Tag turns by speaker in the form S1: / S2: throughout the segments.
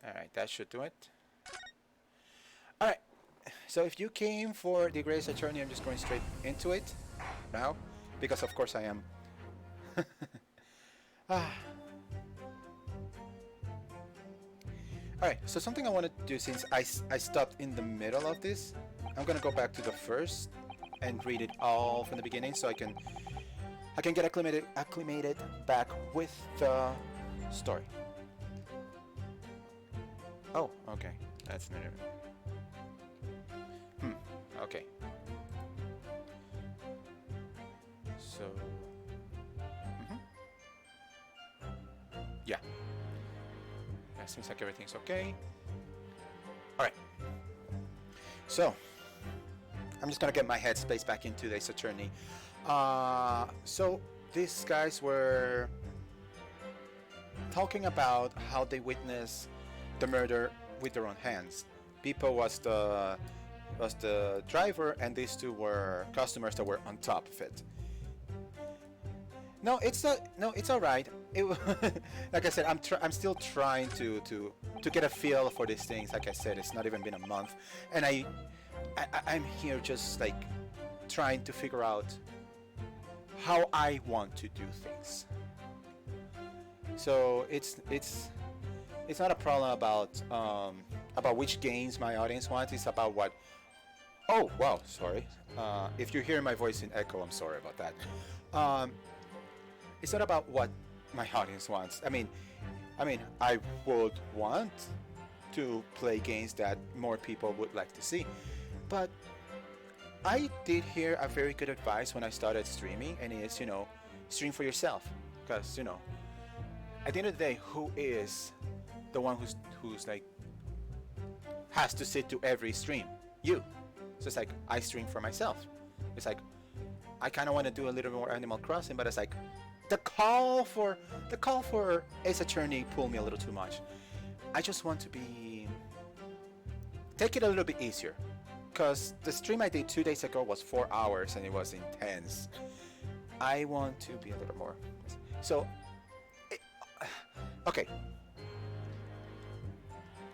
S1: Alright, that should do it. Alright, so if you came for the Grace Attorney, I'm just going straight into it now, because of course I am. Alright, so something I wanted to do, since I stopped in the middle of this, I'm gonna go back to the first and read it all from the beginning so I can get acclimated back with the story. Oh, okay. That's not it. Okay. So, yeah. Yeah, seems like everything's okay. All right. So, I'm just gonna get my headspace back into this attorney. So these guys were talking about how they witnessed the murder with their own hands. Bippo was the driver, and these two were customers that were on top of it. No, it's not. No, it's all right. Like I said, I'm still trying to get a feel for these things. Like I said, it's not even been a month, and I'm here just like trying to figure out how I want to do things. So it's not a problem about which games my audience wants. It's about what. Oh wow, sorry. If you hear my voice in echo, I'm sorry about that. It's not about what my audience wants. I mean, I would want to play games that more people would like to see, but I did hear a very good advice when I started streaming, and it's, stream for yourself, because at the end of the day, who is the one who's like has to sit to every stream? You. So it's like I stream for myself. It's like I kind of want to do a little more Animal Crossing, but it's like the call for Ace Attorney pulled me a little too much. I just want to take it a little bit easier, because the stream I did 2 days ago was 4 hours and it was intense. I want to be a little more. So, okay.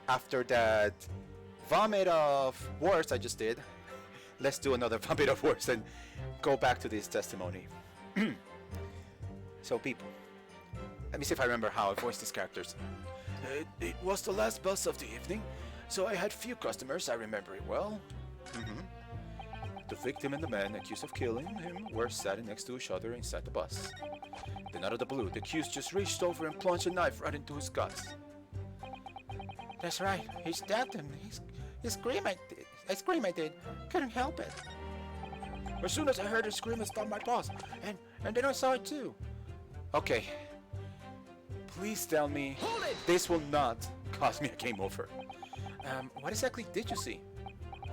S1: After that vomit of words I just did, let's do another vomit of words and go back to this testimony. So, people, let me see if I remember how I voiced these characters. It was the last bus of the evening, so I had few customers. I remember it well. The victim and the man accused of killing him were sitting next to each other inside the bus. Then out of the blue, the accused just reached over and plunged a knife right into his guts. That's right, he stabbed him. He screamed. I screamed. I did. Couldn't help it. As soon as I heard her scream, I stopped my boss, and then I saw it too. Okay. Please tell me this will not cost me a game over. What exactly did you see?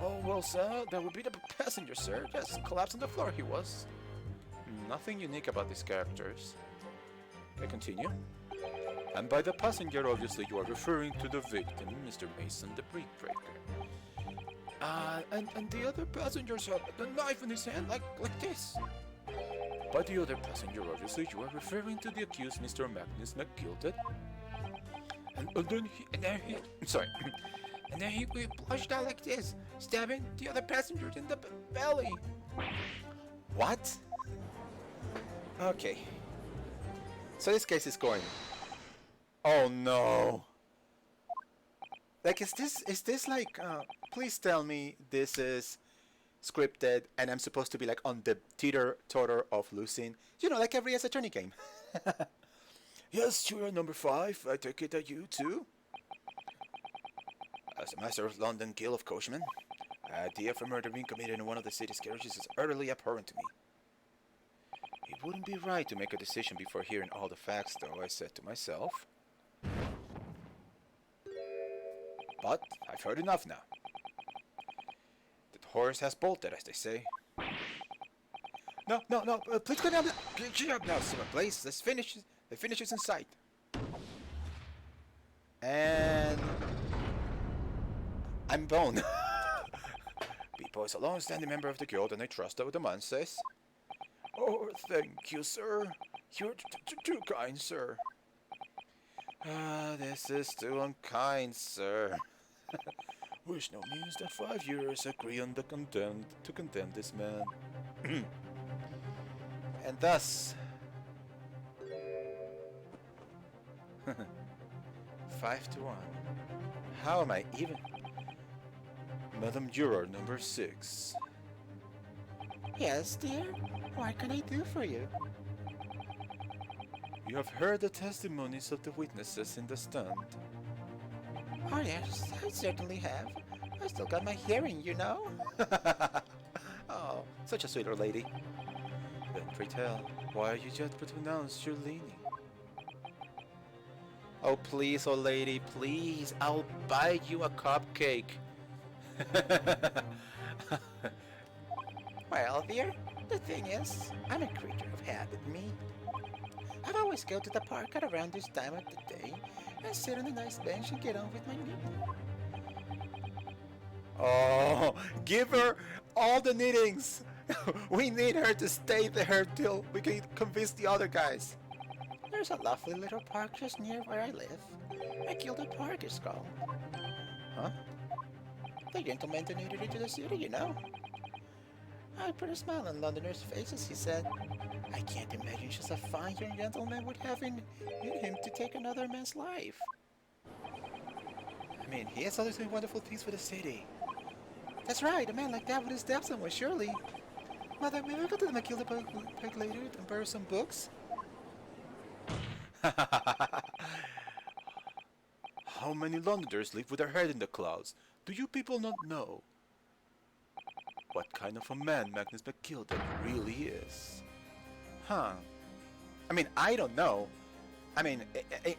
S1: Oh, well, sir, that would be the passenger, sir. Just collapsed on the floor, he was. Nothing unique about these characters. I continue. And by the passenger, obviously, you are referring to the victim, Mr. Mason, the brick breaker. And the other passengers had the knife in his hand like this. By the other passenger, obviously, you are referring to the accused, Mr. Magnus McGilted. And then he plunged out like this, stabbing the other passengers in the belly. What? Okay. So this case is going. Oh no. Like, is this like? Please tell me this is scripted and I'm supposed to be like on the teeter-totter of losing. Like every Ace Attorney game. Yes, you are number 5. I take it that you too. As a master of London Guild of Coachmen, the idea of a murder being committed in one of the city's garages is utterly abhorrent to me. It wouldn't be right to make a decision before hearing all the facts, though, I said to myself. But I've heard enough now. The horse has bolted, as they say. No, please go down. Get up now, Simon, please. Let's finish. The finish is in sight. And I'm Bone. Bippo is a long-standing member of the guild, and I trust what the man says. Oh, thank you, sir. You're too kind, sir. Ah, this is too unkind, sir. Which now means that 5 years agree on the to condemn this man. And thus, 5 to 1. How am I even? Madam Juror number 6.
S2: Yes, dear? What can I do for you?
S1: You have heard the testimonies of the witnesses in the stand.
S2: Oh, yes, I certainly have. I still got my hearing, you know?
S1: Oh, such a sweet old lady. Then pray tell, why are you yet but announced your leaning? Oh please, old lady, please, I'll buy you a cupcake.
S2: Well, dear, the thing is, I'm a creature of habit, me. I'd always go to the park at around this time of the day and sit on a nice bench and get on with my knitting.
S1: Oh, give her all the knittings. We need her to stay there till we can convince the other guys.
S2: There's a lovely little park just near where I live. Matilda Park is called.
S1: Huh?
S2: The gentleman donated it to the city, you know. I put a smile on Londoners' faces, he said. I can't imagine just a fine young gentleman would have in him to take another man's life.
S1: I mean, he has always doing wonderful things for the city.
S2: That's right, a man like that would have stabbed someone, surely. Mother, may we go to the Matilda Park later and borrow some books?
S1: How many Londoners live with their head in the clouds? Do you people not know what kind of a man Magnus McGilded really is? Huh. I mean, I don't know. I mean,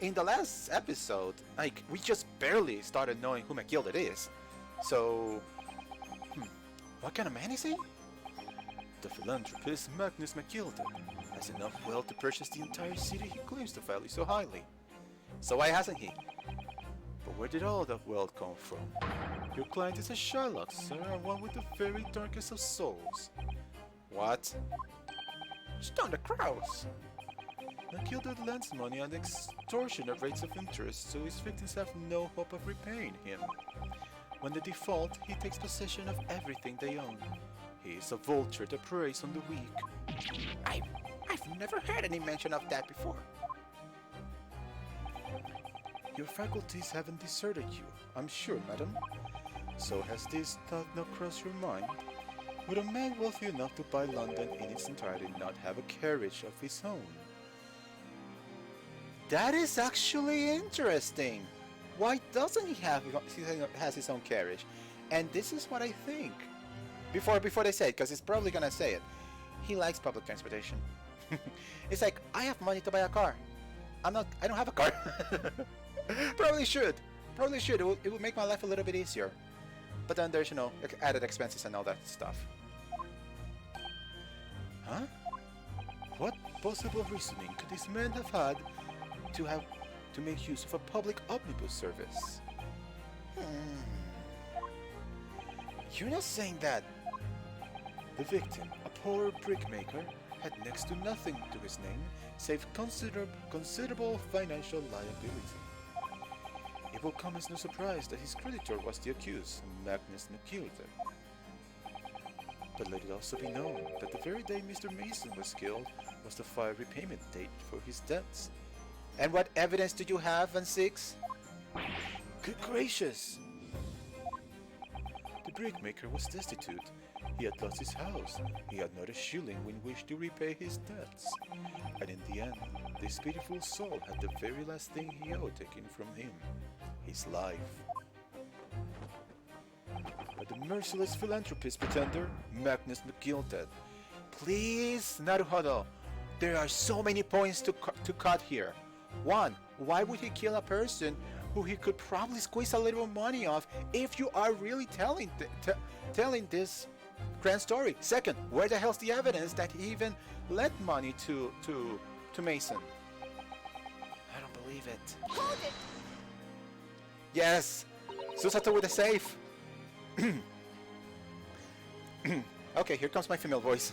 S1: in the last episode, like, we just barely started knowing who McGilded is. So, what kind of man is he? The philanthropist Magnus McGilded has enough wealth to purchase the entire city he claims to value so highly. So why hasn't he? But where did all that wealth come from? Your client is a Sherlock, sir, and one with the very darkest of souls. What?
S2: Stone the crows!
S1: McGilded lends money at extortionate rates of interest, so his victims have no hope of repaying him. When they default, he takes possession of everything they own. He is a vulture that preys on the weak.
S2: I've never heard any mention of that before.
S1: Your faculties haven't deserted you, I'm sure, madam. So has this thought not crossed your mind? Would a man wealthy enough to buy London in its entirety not have a carriage of his own? That is actually interesting. Why doesn't he has his own carriage? And this is what I think. Before they say it, because it's probably gonna say it. He likes public transportation. It's like, I have money to buy a car. I don't have a car. Probably should. It would make my life a little bit easier. But then there's, added expenses and all that stuff. Huh? What possible reasoning could this man have had to make use of a public omnibus service? You're not saying that the victim, a poor brickmaker, had next to nothing to his name save considerable financial liability. It will come as no surprise that his creditor was the accused, Magnus McGilded. But let it also be known that the very day Mr. Mason was killed was the 5 repayment date for his debts. And what evidence do you have, Van Six? Good gracious! The brickmaker was destitute. He had lost his house. He had not a shilling with which to repay his debts. And in the end, this pitiful soul had the very last thing he owed taken from him, his life. But the merciless philanthropist pretender, Magnus McGilded. Please, Naruhodo, there are so many points to cut here. 1. Why would he kill a person who he could probably squeeze a little money off if you are really telling this grand story? 2nd, where the hell's the evidence that he even lent money to Mason? I don't believe it.
S2: Hold it!
S1: Yes! Susato with a safe! Okay, here comes my female voice.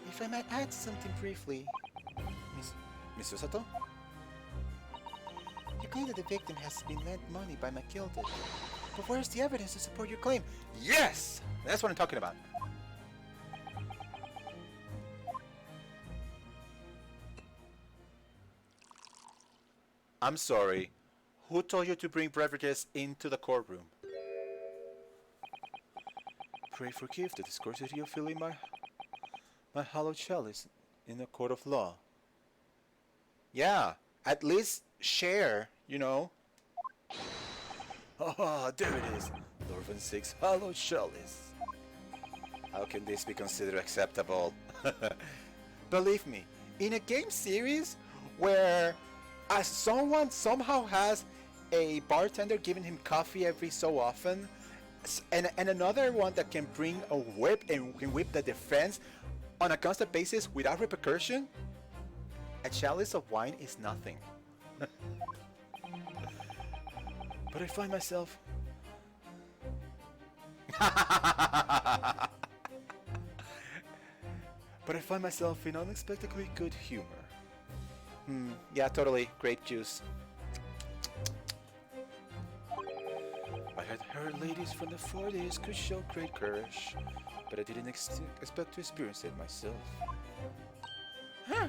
S2: If I might add something briefly,
S1: Miss Susato?
S2: You claim that the victim has been lent money by Matilda. But where's the evidence to support your claim?
S1: Yes! That's what I'm talking about. I'm sorry. Who told you to bring beverages into the courtroom? Pray forgive the discourtesy of filling my hollow chalice in a court of law. Yeah, at least share, you know. Oh, there it is. Lorvan 6 hollow chalice. How can this be considered acceptable? Believe me, in a game series where someone somehow has a bartender giving him coffee every so often, and another one that can bring a whip and can whip the defense on a constant basis without repercussion, a chalice of wine is nothing. But I find myself... But I find myself in unexpectedly good humor. Yeah, totally. Grape juice. I had heard ladies from the 40s could show great courage, but I didn't expect to experience it myself.
S2: Huh.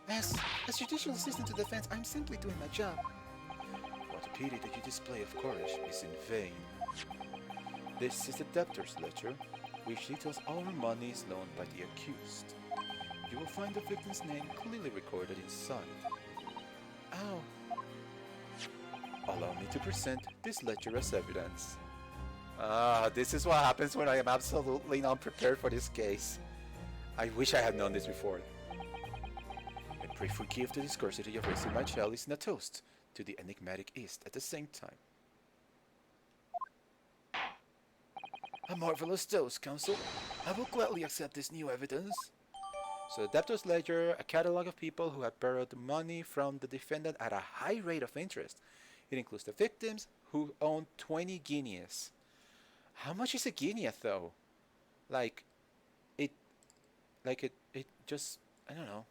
S2: As judicial assistant to the defense, I'm simply doing my job.
S1: What a pity that your display of courage is in vain. This is the debtor's ledger, which details all the monies loaned by the accused. You will find the victim's name clearly recorded inside.
S2: Oh.
S1: Allow me to present this ledger as evidence. This is what happens when I am absolutely not prepared for this case. I wish I had known this before. And pray forgive the discourtesy of raising my chalice in a toast to the enigmatic East at the same time. A marvelous toast, Counsel. I will gladly accept this new evidence. So the debtor's ledger, a catalog of people who have borrowed money from the defendant at a high rate of interest. It includes the victims who own 20 guineas. How much is a guinea though? It just, I don't know.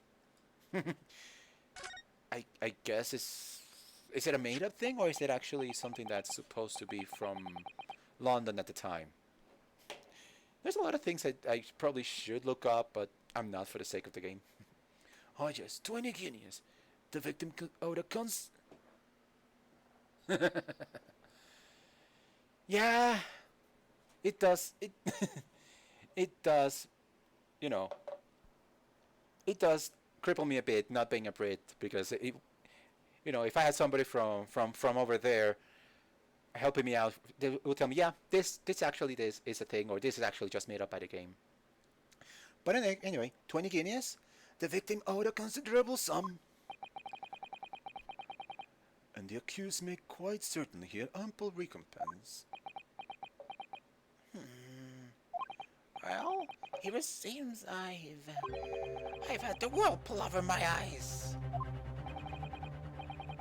S1: I guess is it a made up thing or is it actually something that's supposed to be from London at the time? There's a lot of things I probably should look up, but I'm not for the sake of the game. Oh yes, 20 guineas. The victim owed a Yeah, it does. It does. You know, it does cripple me a bit not being a Brit because if I had somebody from over there helping me out, they would tell me, yeah, this actually this is a thing, or this is actually just made up by the game. But anyway, 20 guineas. The victim owed a considerable sum. And the accused may quite certainly hear ample recompense.
S2: Well, it seems I've had the world pull over my eyes.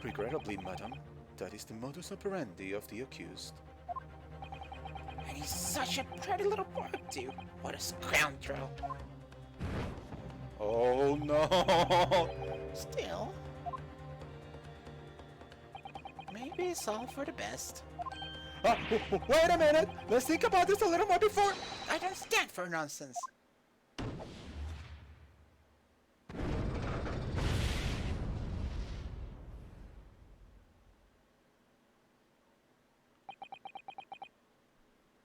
S1: Regrettably, madam, that is the modus operandi of the accused.
S2: And he's such a pretty little boy, too. What a scoundrel.
S1: Oh no!
S2: Still, maybe it's all for the best.
S1: Wait a minute! Let's think about this a little more before...
S2: I don't stand for nonsense.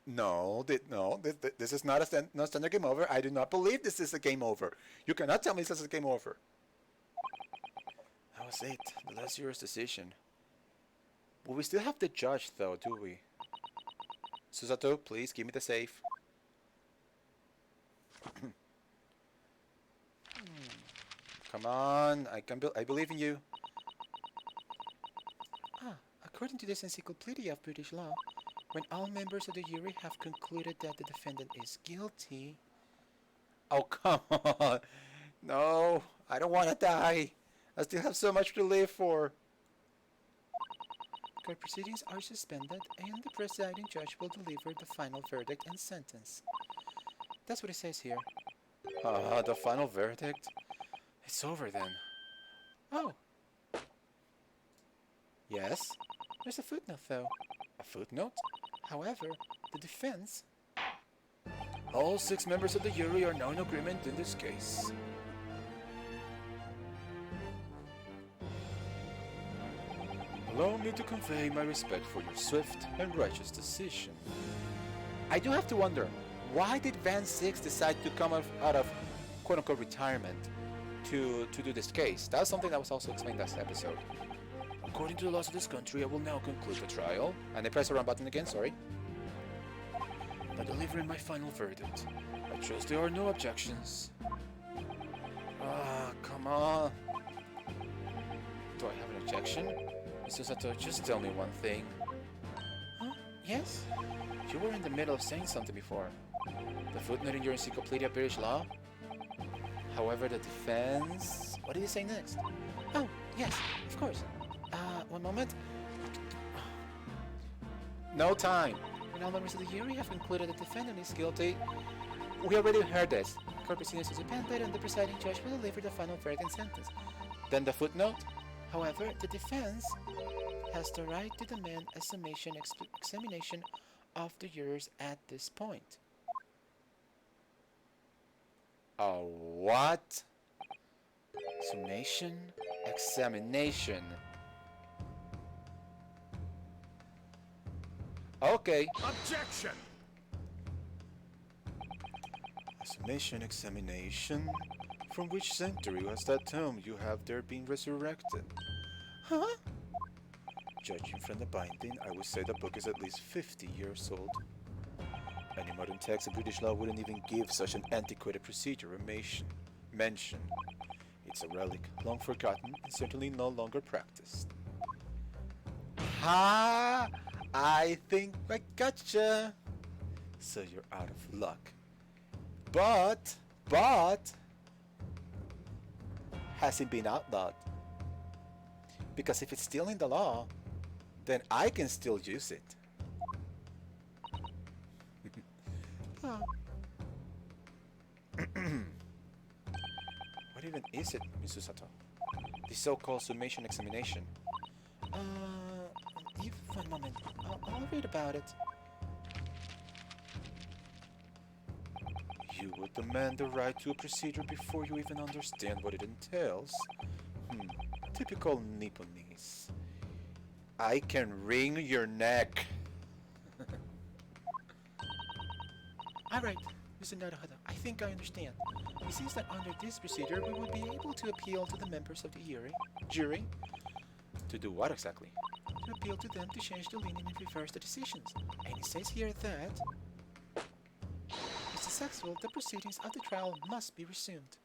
S1: No, this is not a not standard game over. I do not believe this is a game over. You cannot tell me this is a game over. That was it. The last year's decision. Well, we still have the judge, though, do we? Susato, please give me the safe. Come on, I believe in you.
S2: According to this encyclopedia of British law, when all members of the jury have concluded that the defendant is guilty...
S1: Oh, come on. No, I don't want to die. I still have so much to live for.
S2: Court proceedings are suspended and the presiding judge will deliver the final verdict and sentence. That's what it says here.
S1: The final verdict? It's over then.
S2: Oh. Yes? There's a footnote, though.
S1: A footnote?
S2: However, the defense...
S1: All 6 members of the jury are now in agreement in this case. Allow me to convey my respect for your swift and righteous decision.
S2: I do have to wonder, why did Van Six decide to come out of quote-unquote retirement to do this case? That was something that was also explained last episode.
S1: According to the laws of this country, I will now conclude the trial
S2: And I press the wrong button again, sorry.
S1: by delivering my final verdict. I trust there are no objections.
S2: Ah, come on.
S1: Do I have an objection? Mr. Sato, just tell me one thing.
S2: Huh? Yes?
S1: You were in the middle of saying something before. The footnote in your Encyclopedia of British Law?
S2: However, the defense... What did he say next? Oh, yes, of course. One moment.
S1: No time.
S2: When all members of the jury have concluded the defendant is guilty... We already heard this. Court proceedings is suspended and the presiding judge will deliver the final verdict and sentence.
S1: Then the footnote?
S2: However, the defense has the right to demand a summation examination of the jurors at this point.
S1: A what? Summation? Examination. Okay.
S3: Objection!
S1: A summation examination? From which century was that term you have there been resurrected?
S2: Huh?
S1: Judging from the binding, I would say the book is at least 50 years old. Any modern text of British law wouldn't even give such an antiquated procedure a mention. It's a relic, long forgotten, and certainly no longer practiced.
S2: Ha! I think I gotcha.
S1: So you're out of luck.
S2: But has it been outlawed? Because if it's still in the law, then I can still use it. Oh.
S1: What even is it, Mr. Sato? The so-called summation examination.
S2: Give one moment. I'll read about it.
S1: You would demand the right to a procedure before you even understand what it entails. Typical Nipponese.
S2: I can wring your neck. Alright, Mr. Naruhata, I think I understand. It seems that under this procedure we would be able to appeal to the members of the jury
S1: To do what exactly?
S2: to appeal to them to change the lenient and reverse the decisions. And it says here that if successful, the proceedings of the trial must be resumed.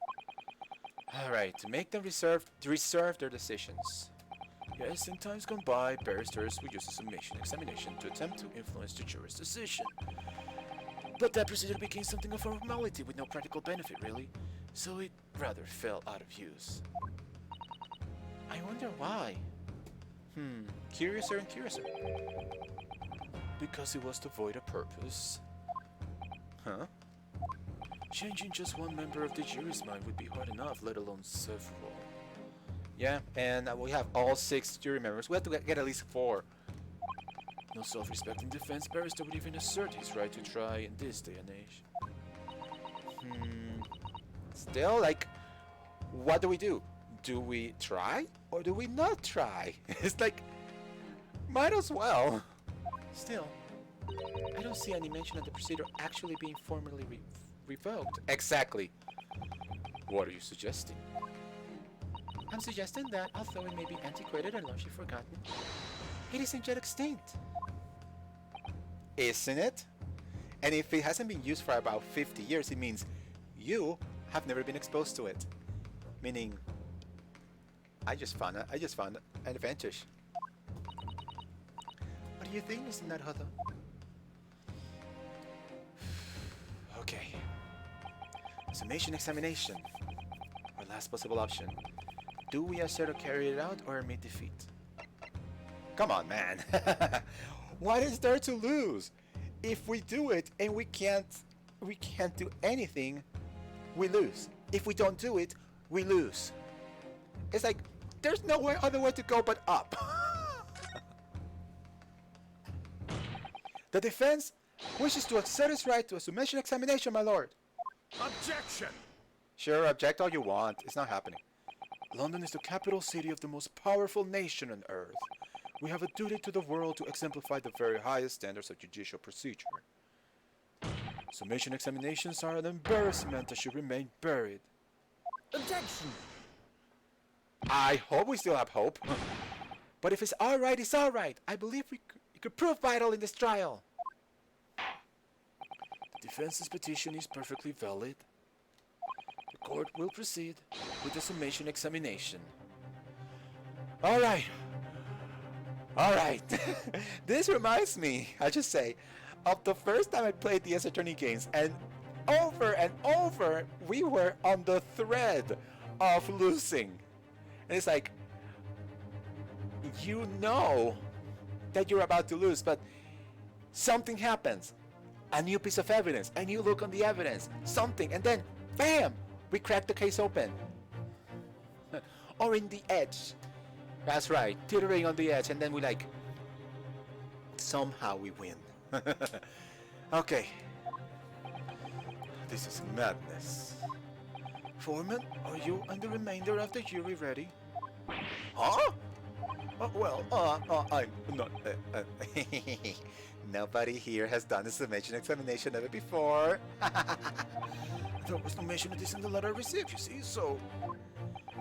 S1: Alright, to make them reserve their decisions. Yes, in times gone by, barristers would use a summation examination to attempt to influence the jury's decision. But that procedure became something of a formality with no practical benefit, really, so it rather fell out of use.
S2: I wonder why.
S1: Curiouser and curiouser. Because it was to void a purpose. Huh? Changing just one member of the jury's mind would be hard enough, let alone several.
S2: Yeah, and we have all 6 jury members. We have to get at least 4.
S1: No self-respecting defense barrister would even assert his right to try in this day and age.
S2: Still, like, what do we do? Do we try or do we not try? It's like, might as well. Still, I don't see any mention of the procedure actually being formally revoked.
S1: Exactly. What are you suggesting?
S2: I'm suggesting that, although it may be antiquated and largely forgotten, it isn't yet extinct. Isn't it? And if it hasn't been used for about 50 years, it means you have never been exposed to it. Meaning, I just found an advantage. What do you think, Mr. Naruhodo?
S1: Okay. Summation examination. Our last possible option. Do we assert or carry it out or admit defeat?
S2: Come on, man. What is there to lose? If we do it and we can't do anything, we lose. If we don't do it, we lose. It's like
S1: there's no other way to go but up. The defense wishes to assert its right to a submission examination, my lord.
S3: Objection!
S1: Sure, object all you want. It's not happening. London is the capital city of the most powerful nation on earth. We have a duty to the world to exemplify the very highest standards of judicial procedure. Summation examinations are an embarrassment that should remain buried.
S3: Objection!
S1: I hope we still have hope. But if it's alright, it's alright. I believe we could prove vital in this trial. The defense's petition is perfectly valid. The court will proceed with the summation examination. Alright. Alright. This reminds me, I just say, of the first time I played the Ace Attorney games, and over we were on the thread of losing. And it's like, you know that you're about to lose, but something happens. A new piece of evidence, a new look on the evidence, something, and then, bam! We crack the case open. Or in the edge. That's right, teetering on the edge, and then we like, somehow we win. Okay. This is madness. Foreman, are you and the remainder of the jury ready? Huh? I'm not. Nobody here has done a summation examination ever before. There was no mention of this in the letter I received, you see, so...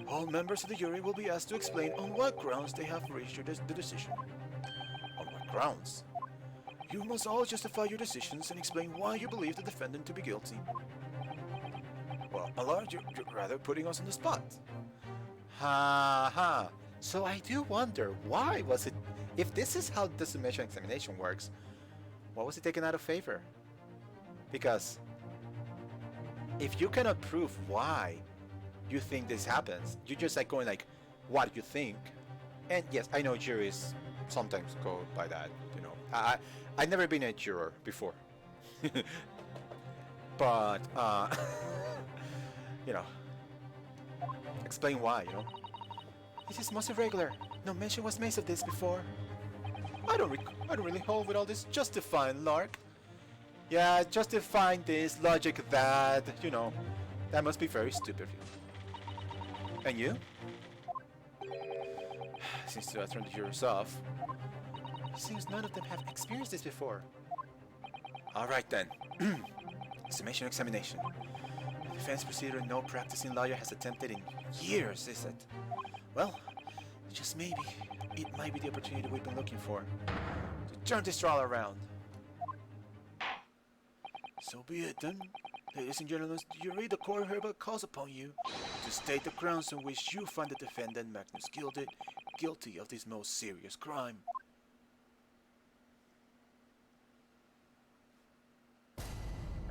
S1: All members of the jury will be asked to explain on what grounds they have reached the decision. On what grounds? You must all justify your decisions and explain why you believe the defendant to be guilty. Well, my lord, you're rather putting us on the spot. Ha ha. So I do wonder, why was it... If this is how the summation examination works, why was it taken out of favor? Because if you cannot prove why you think this happens, you're just like going like, what do you think? And yes, I know juries sometimes go by that, you know. I've never been a juror before. But, you know, explain why, you know. This is most irregular. No mention was made of this before. I don't really hold with all this justifying, Lark. Yeah, justifying this, logic that, you know, that must be very stupid of you. And you? Since I turned the jurors off, seems none of them have experienced this before. Alright then. Summation examination. The defense procedure no practicing lawyer has attempted in years, is it? Well, just maybe, it might be the opportunity we've been looking for to turn this trial around. So be it then. Ladies and gentlemen, you read the court hereby calls upon you to state the grounds on which you find the defendant Magnus guilty of this most serious crime.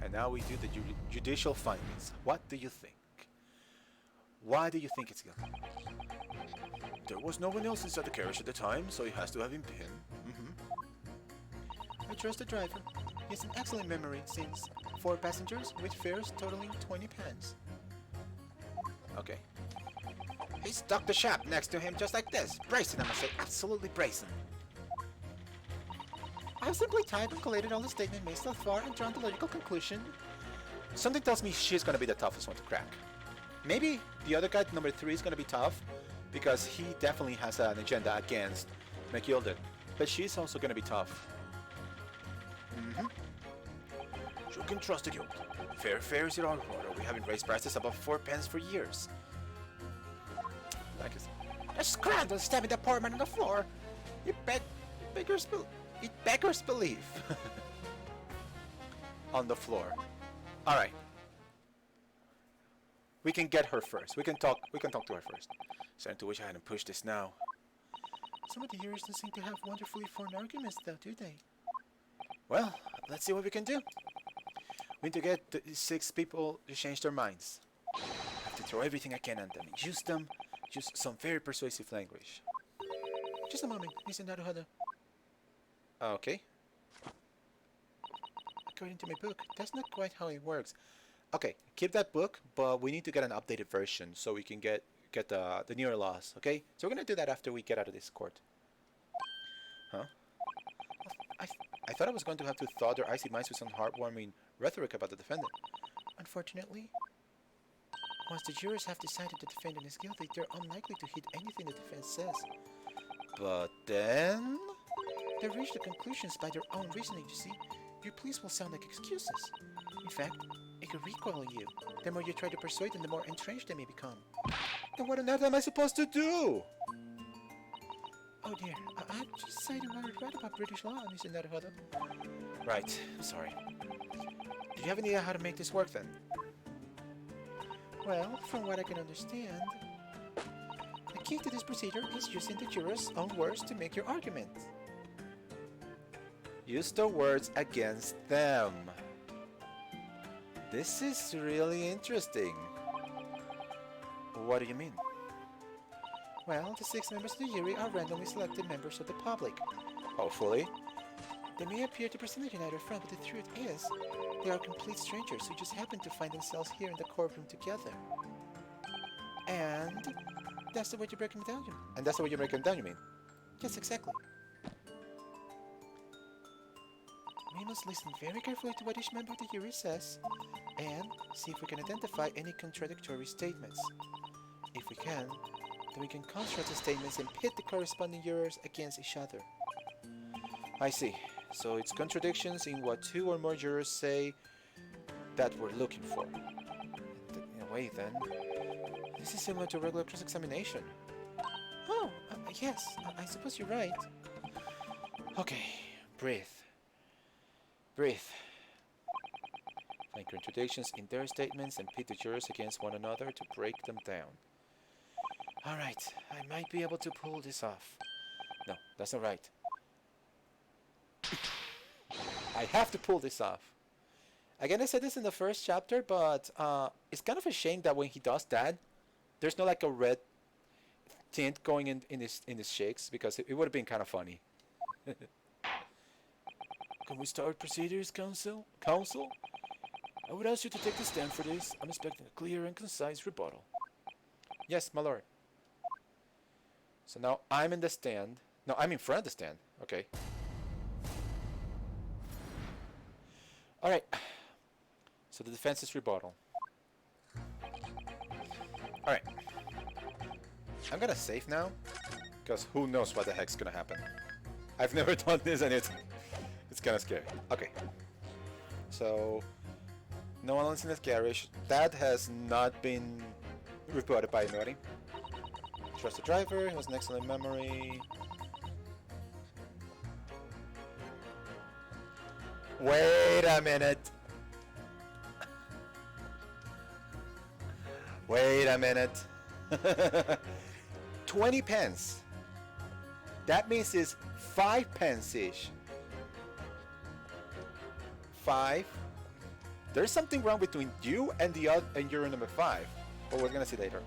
S1: And now we do the judicial findings. What do you think? Why do you think it's guilty? There was no one else inside the carriage at the time, so it has to have been him. I trust the driver. He has an excellent memory, it seems. 4 passengers with fares totaling 20 pounds. Okay. He stuck the shop next to him just like this. Brazen, I must say. Absolutely brazen. I've simply typed and collated all the statements made so far and drawn the logical conclusion. Something tells me she's gonna be the toughest one to crack. Maybe the other guy, number 3, is gonna be tough, because he definitely has an agenda against McGilded. But she's also gonna be tough. You can trust the guild. Fair is in our order. We haven't raised prices above 4 pence for years. Like a scandal stabbing the poor man on the floor. It beggars belief. On the floor. All right. We can get her first. We can talk to her first. Starting to wish I hadn't pushed this now. Some of the heroes don't seem to have wonderfully formed arguments, though, do they? Well, let's see what we can do. We need to get the 6 people to change their minds. I have to throw everything I can at them. Use some very persuasive language. Just a moment, Mr. Naruhado. Okay. According to my book, that's not quite how it works. Okay, keep that book, but we need to get an updated version so we can get the newer laws, okay? So we're gonna do that after we get out of this court. Huh? I thought I was going to have to thaw their icy minds with some heartwarming rhetoric about the defendant. Unfortunately, once the jurors have decided the defendant is guilty, they're unlikely to heed anything the defense says. But then... they reach the conclusions by their own reasoning, you see. Your pleas will sound like excuses. In fact, it could recoil you. The more you try to persuade them, the more entrenched they may become. Then what on earth am I supposed to do? Oh dear, I'm just citing what I read about British law, Mr. Naruhodo. Right, sorry. Do you have any idea how to make this work then? Well, from what I can understand, the key to this procedure is using the jurors' own words to make your argument. Use the words against them. This is really interesting. What do you mean? Well, the 6 members of the jury are randomly selected members of the public. Hopefully. They may appear to present a united front, but the truth is, they are complete strangers who just happen to find themselves here in the courtroom together. And that's the way you break them down, you mean? And that's the way you break them down, you mean? Yes, exactly. We must listen very carefully to what each member of the jury says, and see if we can identify any contradictory statements. If we can, then we can construct the statements and pit the corresponding jurors against each other. I see. So it's contradictions in what 2 or more jurors say that we're looking for. In a way, then, this is similar to regular cross-examination. Oh, yes, I suppose you're right. Okay, breathe. Breathe. Find contradictions in their statements and pit the jurors against one another to break them down. Alright, I might be able to pull this off. No, that's not right. I have to pull this off. Again, I said this in the first chapter, but it's kind of a shame that when he does that, there's no like a red tint going in his shakes, because it would have been kind of funny. Can we start procedures, Counsel? Counsel? I would ask you to take the stand for this. I'm expecting a clear and concise rebuttal. Yes, my lord. So now I'm in the stand. No, I'm in front of the stand. Okay. Alright. So the defense is rebuttal. Alright. I'm gonna save now, because who knows what the heck's gonna happen. I've never done this and it's kind of scary. Okay. So, no one else in this garage. That has not been reported by anybody. Trust the driver, he has an excellent memory. Wait a minute. Wait a minute. 20 pence. That means it's 5 pence-ish. 5. There's something wrong between you and the other, and you're number 5. But we're gonna see later.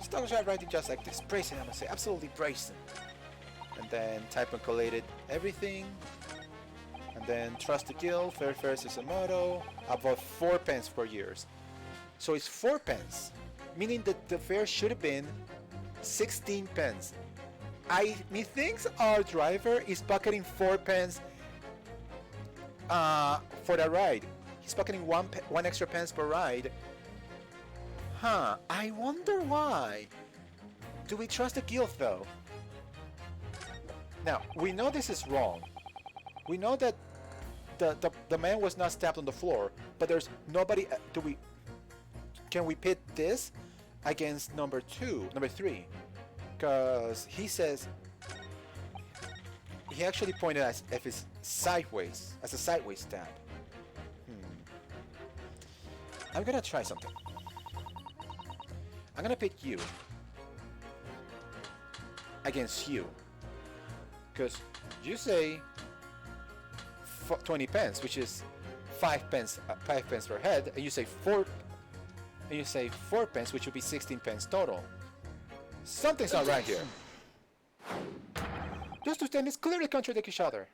S1: Stock shot writing just like this. Brazen, I must say. Absolutely brazen. And then type and collated everything. And then trust the guild. Fair fares is a motto. About 4 pence per year. So it's 4 pence. Meaning that the fare should have been 16 pence. Methinks our driver is pocketing 4 pence for the ride. He's pocketing one extra pence per ride. Huh, I wonder why. Do we trust the guild though? Now, we know this is wrong. We know that the man was not stabbed on the floor, but there's nobody. Can we pit this against number 3? Because he says he actually pointed at if it's sideways, as a sideways stab. I'm gonna try something. I'm gonna pit you against you, because you say 20 pence, which is 5 pence per head, and you say 4 pence, which would be 16 pence total. Something's not right here. Those two statements clearly contradict each other.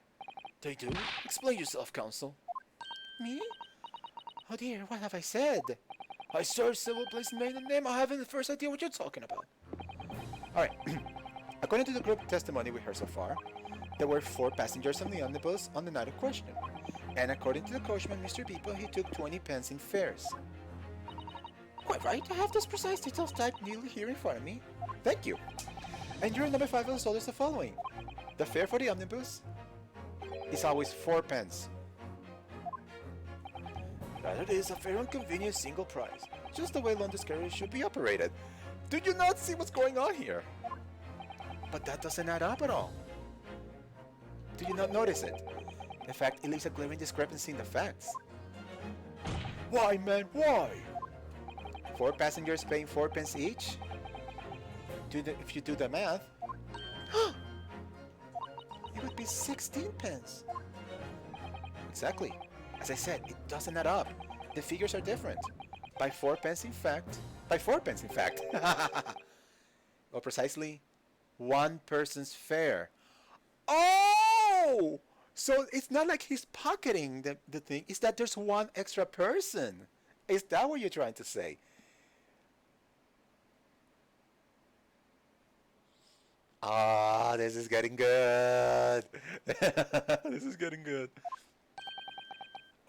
S1: They do? Explain yourself, Counsel. Me? Oh dear, what have I said? I searched several places and made a name. I haven't the first idea what you're talking about.
S2: Alright. According to the group testimony we heard so far, there were 4 passengers on the omnibus on the night of questioning. And according to the coachman, Mr. Beeple, he took 20 pence in fares. Quite right. I have those precise details typed nearly here in front of me. Thank you. And during number 5 also there's the following. The fare for the omnibus is always 4 pence.
S1: That is a fair and convenient single price.
S2: Just the way London's carriage should be operated. Do you not see what's going on here?
S1: But that doesn't add up at all.
S2: Do you not notice it? In fact, it leaves a glaring discrepancy in the facts.
S1: Why, man, why?
S2: 4 passengers paying 4 pence each? If you do the math, it would be 16 pence. Exactly. As I said, it doesn't add up. The figures are different. By 4 pence in fact. By 4 pence in fact. Or precisely, 1 person's fare. Oh! So it's not like he's pocketing the thing. It's that there's 1 extra person. Is that what you're trying to say? Ah, this is getting good. This is getting good.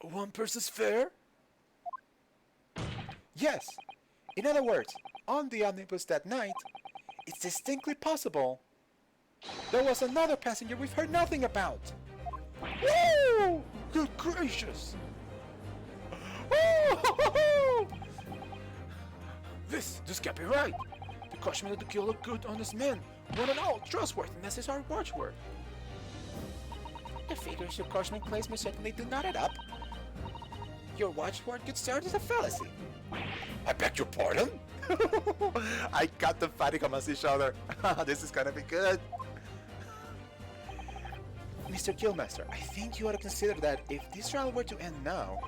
S1: 1 person's fare?
S2: Yes. In other words, on the omnibus that night, it's distinctly possible there was another passenger we've heard nothing about.
S1: Woo! Good gracious! Oh! This can't be right. The coachman had to kill a good, honest man. One and all, trustworthiness is our watchword.
S2: The figures your coachman claims most certainly do not add up. Your watchword, good sir, is a fallacy.
S1: I beg your pardon?
S2: I got the fighting amongst each other. This is gonna be good. Mr. Guildmaster, I think you ought to consider that if this trial were to end now,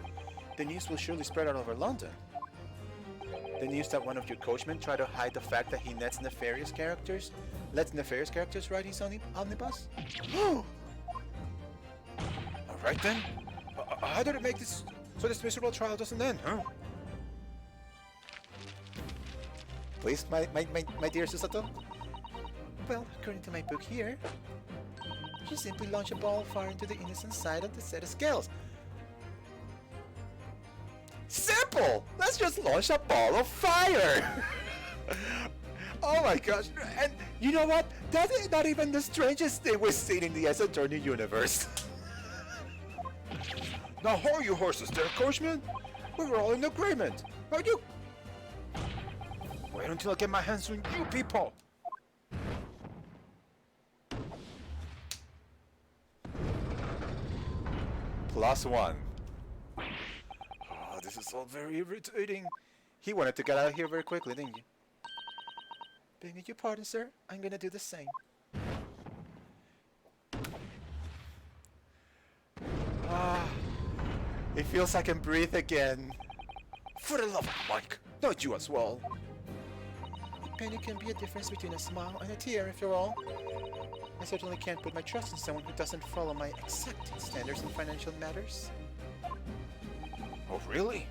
S2: the news will surely spread all over London. The news that one of your coachmen tried to hide the fact that he lets nefarious characters ride his omnibus?
S1: Alright then. How did it make this so this miserable trial doesn't end, huh?
S2: Please, my dear Susato? Well, according to my book here, you simply launch a ball of fire into the innocent side of the set of scales. Simple! Let's just launch a ball of fire! Oh my gosh, and you know what? That is not even the strangest thing we've seen in the Ace Attorney universe.
S1: Now hold your horses there, coachman. We were all in agreement. Are you? Wait until I get my hands on you people.
S2: +1.
S1: Oh, this is all very irritating.
S2: He wanted to get out of here very quickly, didn't you? Begging your pardon, sir. I'm gonna do the same. Ah, it feels I can breathe again.
S1: For the love of Mike, not you as well.
S2: A penny can be a difference between a smile and a tear, after all. I certainly can't put my trust in someone who doesn't follow my accepted standards in financial matters.
S1: Oh, really?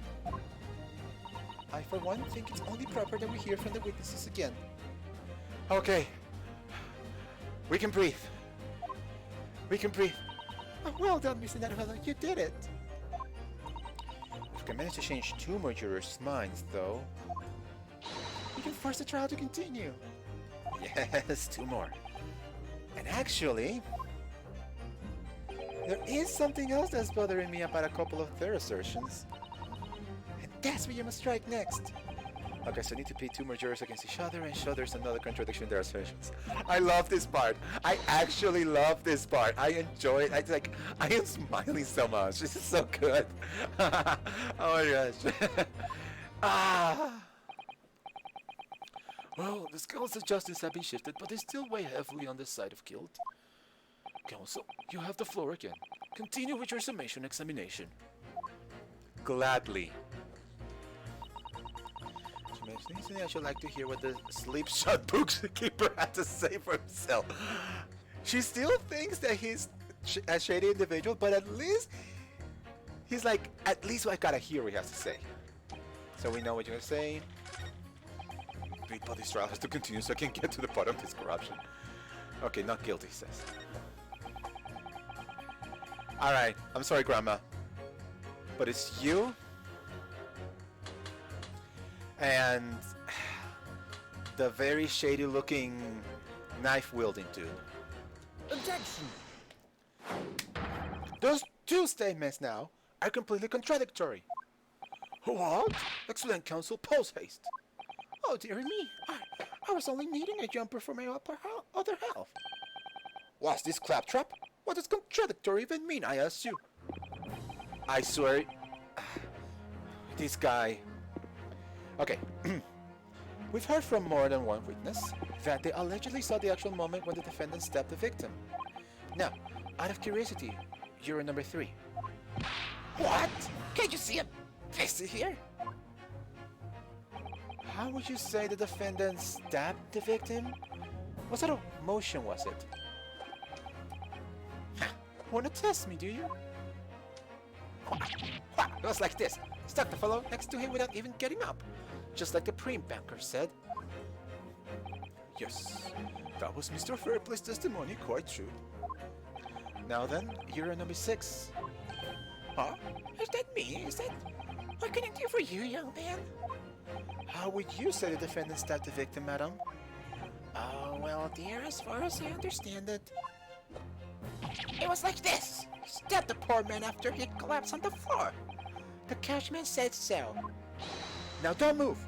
S2: I, for one, think it's only proper that we hear from the witnesses again.
S1: Okay. We can breathe. We can breathe.
S2: Oh, well done, Mr. Naruhela. You did it. If we can manage to change 2 more jurors' minds, though, we can force the trial to continue.
S1: Yes, 2 more.
S2: And actually, there is something else that's bothering me about a couple of their assertions. And that's where you must strike next. Okay, so I need to pit 2 more jurors against each other and show there's another contradiction in their assertions. I love this part. I actually love this part. I enjoy it. I am smiling so much. This is so good. Oh my gosh. Ah.
S1: Well, the scales of justice have been shifted, but they still weigh heavily on the side of guilt. Counsel, you have the floor again. Continue with your summation examination.
S2: Gladly. I should like to hear what the sleep-shut bookkeeper had to say for himself. She still thinks that he's a shady individual, but at least he's like, at least I gotta hear what he has to say.
S1: So we know what you're gonna say. Wait, but this trial has to continue so I can get to the bottom of this corruption. Okay, not guilty, says. Alright, I'm sorry, Grandma. But it's you and the very shady looking knife wielding dude.
S3: Objection!
S1: Those two statements now are completely contradictory. What? Excellent counsel, post haste.
S2: Oh, dear me. I was only needing a jumper for my other half.
S1: What's this claptrap? What does contradictory even mean, I ask you? I swear... this guy... Okay. We've heard from more than one witness that they allegedly saw the actual moment when the defendant stabbed the victim. Now, out of curiosity, juror number 3.
S2: What? Can't you see a face here?
S1: How would you say the defendant stabbed the victim? What sort of motion was it? Wanna test me, do you? It was like this. Stuck the fellow next to him without even getting up. Just like the Preem banker said. Yes, that was Mr. Fairplay's testimony, quite true. Now then, you're number 6.
S2: Huh? Is that me? Is that... What can I do for you, young man?
S1: How would you say the defendant stabbed the victim, madam?
S2: Oh, well, dear, as far as I understand it... It was like this. He stabbed the poor man after he collapsed on the floor. The cashman said so.
S1: Now don't move!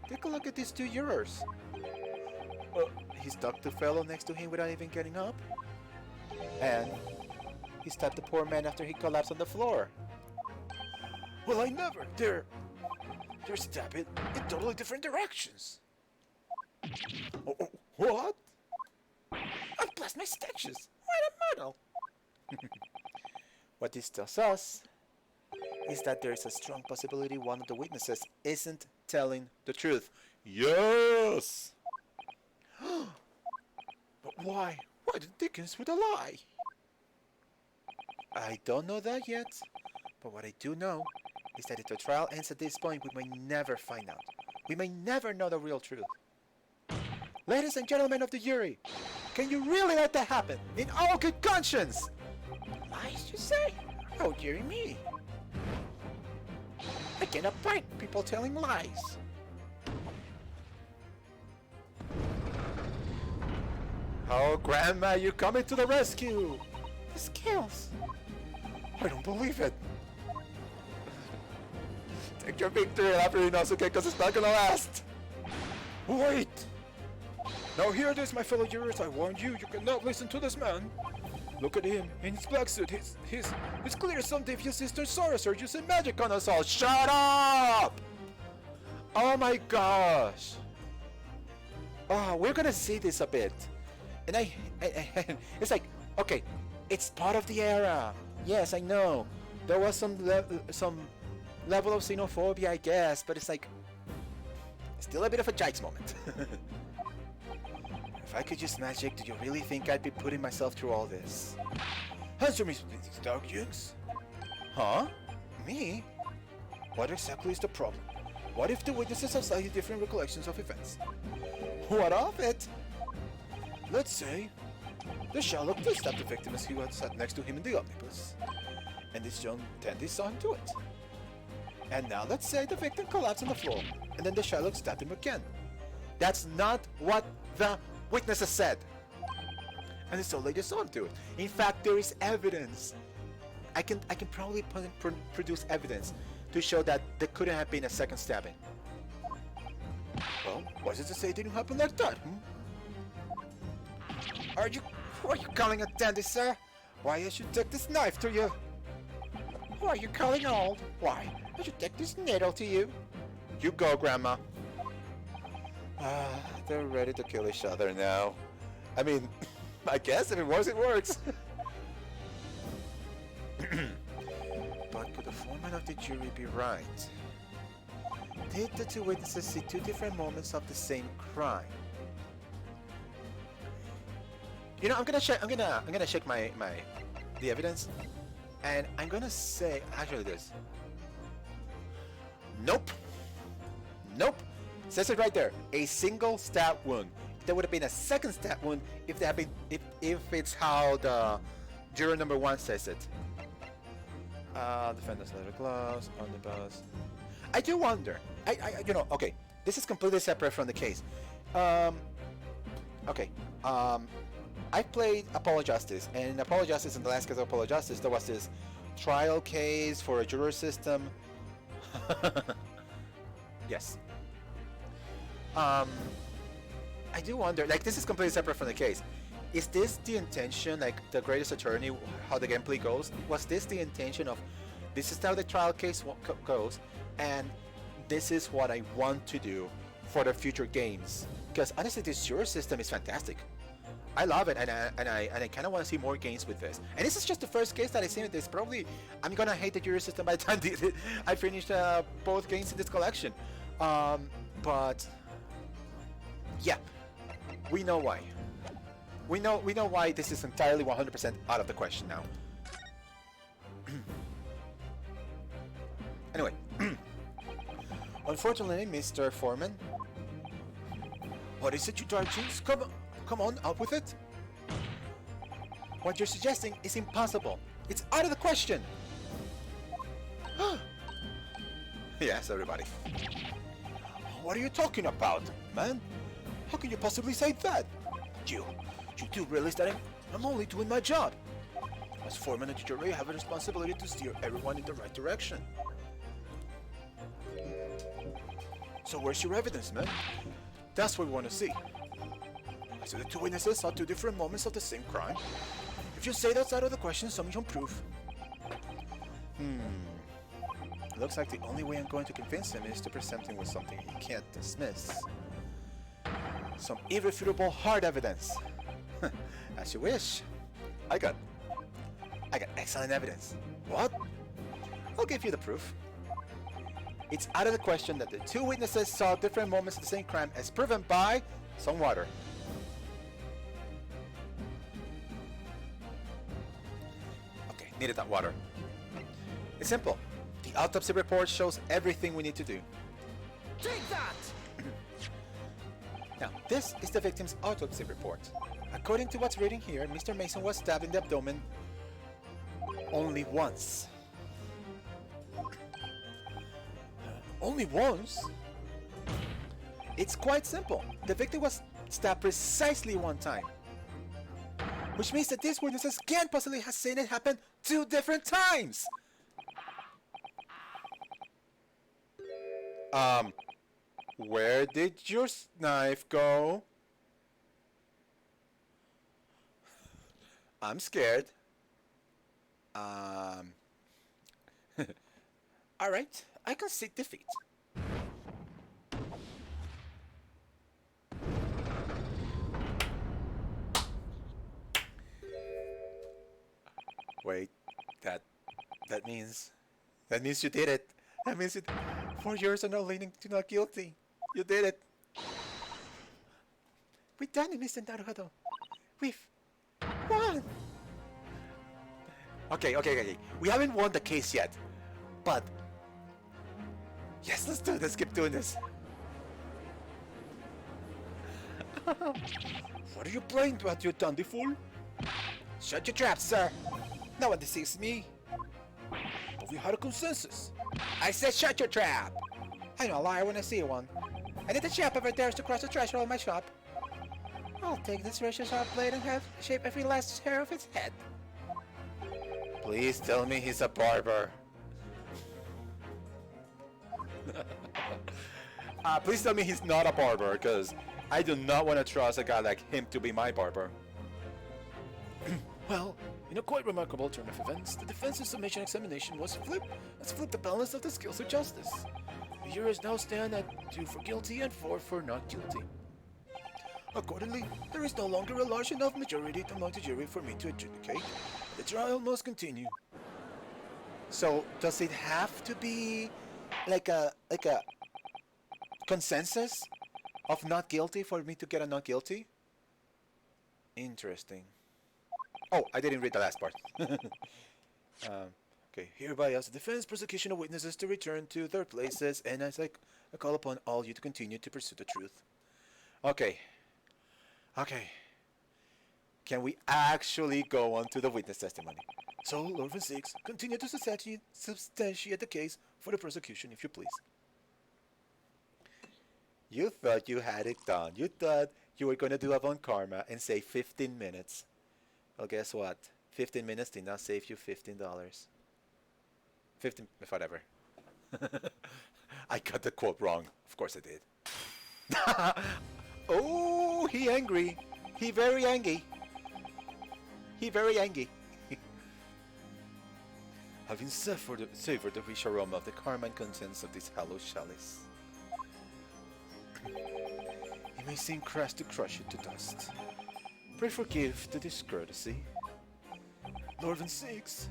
S1: Take a look at these 2 jurors. He stuck the fellow next to him without even getting up. And he stabbed the poor man after he collapsed on the floor. Well, I never. They're stabbing in totally different directions. What?
S2: I've blessed my stitches. What a model.
S1: What this tells us is that there is a strong possibility one of the witnesses isn't telling the truth. Yes! But why? Why the dickens would I lie? I don't know that yet, but what I do know is that if the trial ends at this point, we may never find out. We may never know the real truth. Ladies and gentlemen of the jury, can you really let that happen? In all good conscience!
S2: Lies, you say? Oh, dearie me. I cannot find people telling lies.
S1: Oh, Grandma, you coming to the rescue!
S2: The scales.
S1: I don't believe it. Take your victory after Inosuke, because it's not gonna last. Wait! Now hear this, my fellow jurors. I warn you, you cannot listen to this man. Look at him in his black suit. It's clear some devious sister Saurus are using magic on us all. Shut up! Oh my gosh. Oh, we're gonna see this a bit. And it's like, okay, it's part of the era. Yes, I know. There was some level of xenophobia, I guess, but it's like, still a bit of a Jikes moment. If I could use magic, do you really think I'd be putting myself through all this? Answer me, please, Dark Jinx. Huh? Me? What exactly is the problem? What if the witnesses have slightly different recollections of events? What of it? Let's say the Sherlock did stab the victim as he had sat next to him in the omnibus, and this young dandy saw him do it. And now let's say the victim collapsed on the floor, and then the Sherlock stabbed him again. That's not what the witnesses said. And so they just don't do it. In fact, there is evidence. I can probably produce evidence to show that there couldn't have been a second stabbing. Well, what does it say it didn't happen like that? Who are you calling a dandy, sir? Why I should take this knife to you?
S2: Who are you calling old? Why I should take this needle to you?
S1: You go, Grandma. They're ready to kill each other now. I mean, I guess if it works, it works. But could the foreman of the jury be right? Did the 2 witnesses see 2 different moments of the same crime? You know, I'm gonna check the evidence, and I'm gonna say actually this.
S2: Nope. Nope. Says it right there. A single stat wound. There would have been a second stat wound if there had been if it's how the juror number 1 says it. Defenders leather gloves on the bus. I do wonder. Okay. This is completely separate from the case. Okay. I played Apollo Justice, and in Apollo Justice, in the last case of Apollo Justice, there was this trial case for a juror system. Yes. I do wonder, like, this is completely separate from the case. Is this the intention, like, the greatest attorney, how the gameplay goes? Was this the intention of, this is how the trial case goes, and this is what I want to do for the future games? Because honestly, this juror system is fantastic. I love it, and I kind of want to see more games with this. And this is just the first case that I've seen with this. Probably, I'm gonna hate the juror system by the time I finish both games in this collection. But yeah, we know why. We know why this is entirely 100% out of the question now. Anyway, unfortunately, Mr. Foreman, what is it you dark jeans? Come on, up with it. What you're suggesting is impossible. It's out of the question. Yes, everybody. What are you talking about, man? How can you possibly say that? You do realize that I'm only doing my job. As foreman of the jury, I have a responsibility to steer everyone in the right direction. So where's your evidence, man? That's what we want to see. So the two witnesses saw two different moments of the same crime. If you say that's out of the question, show me some proof. Looks like the only way I'm going to convince him is to present him with something he can't dismiss. Some irrefutable hard evidence. As you wish. I got excellent evidence. What? I'll give you the proof. It's out of the question that the two witnesses saw different moments of the same crime as proven by some water. Okay, needed that water. It's simple. The autopsy report shows everything we need to do.
S3: Take that!
S2: Now, this is the victim's autopsy report. According to what's written here, Mr. Mason was stabbed in the abdomen only once. Only once? It's quite simple. The victim was stabbed precisely one time. Which means that these witnesses can't possibly have seen it happen 2 different times! Where did your knife go? I'm scared. Alright, I concede defeat. Wait, that means you did it. That means 4 years are now leaning to not guilty. You did it. We've done it, Mr. Naruto. We've won. Okay. We haven't won the case yet, but yes, let's do it. Let's keep doing this. What are you playing about, you dandy fool? Shut your trap, sir. No one deceives me. But we had a consensus. I said shut your trap. I know a liar when I see one. And if the chap ever dares to cross the threshold of my shop, I'll take this razor sharp blade and have shape every last hair of its head. Please tell me he's a barber. Please tell me he's not a barber, because I do not want to trust a guy like him to be my barber. Well, in a quite remarkable turn of events, the defense's summation examination was flipped. Let's flip the balance of the scales of justice. The jurors now stand at 2 for guilty and 4 for not guilty. Accordingly, there is no longer a large enough majority among the jury for me to adjudicate. The trial must continue. So, does it have to be like a consensus of not guilty for me to get a not guilty? Interesting. Oh, I didn't read the last part. Okay,
S1: Okay, hereby as the defense, prosecution, and witnesses to return to their places, and as I call upon all you to continue to pursue the truth. Okay. Okay. Can we actually go on to the witness testimony? So, Lord Van Six, continue to substantiate the case for the prosecution, if you please. You thought you had it done. You thought you were going to do Avant Karma and say 15 minutes. Well, guess what? 15 minutes did not save you $15. 15, whatever. I got the quote wrong. Of course I did. Oh, he angry. He very angry. He very angry. Having savored the rich aroma of the carmine contents of this hollow chalice, it may seem crass to crush it to dust. Pray forgive the discourtesy. Lord Van Six.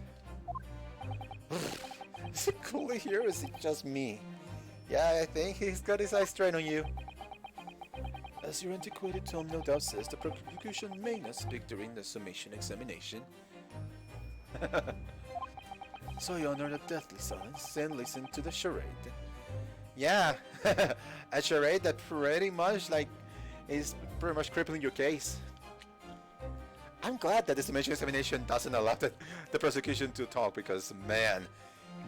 S1: Is it cool here or is it just me? Yeah, I think he's got his eyes trained on you. As your antiquated tome no doubt says, the prosecution may not speak during the summation examination. So I honor the deathly silence and listen to the charade. Yeah, a charade that pretty much is pretty much crippling your case. I'm glad that the summation examination doesn't allow the prosecution to talk because, man,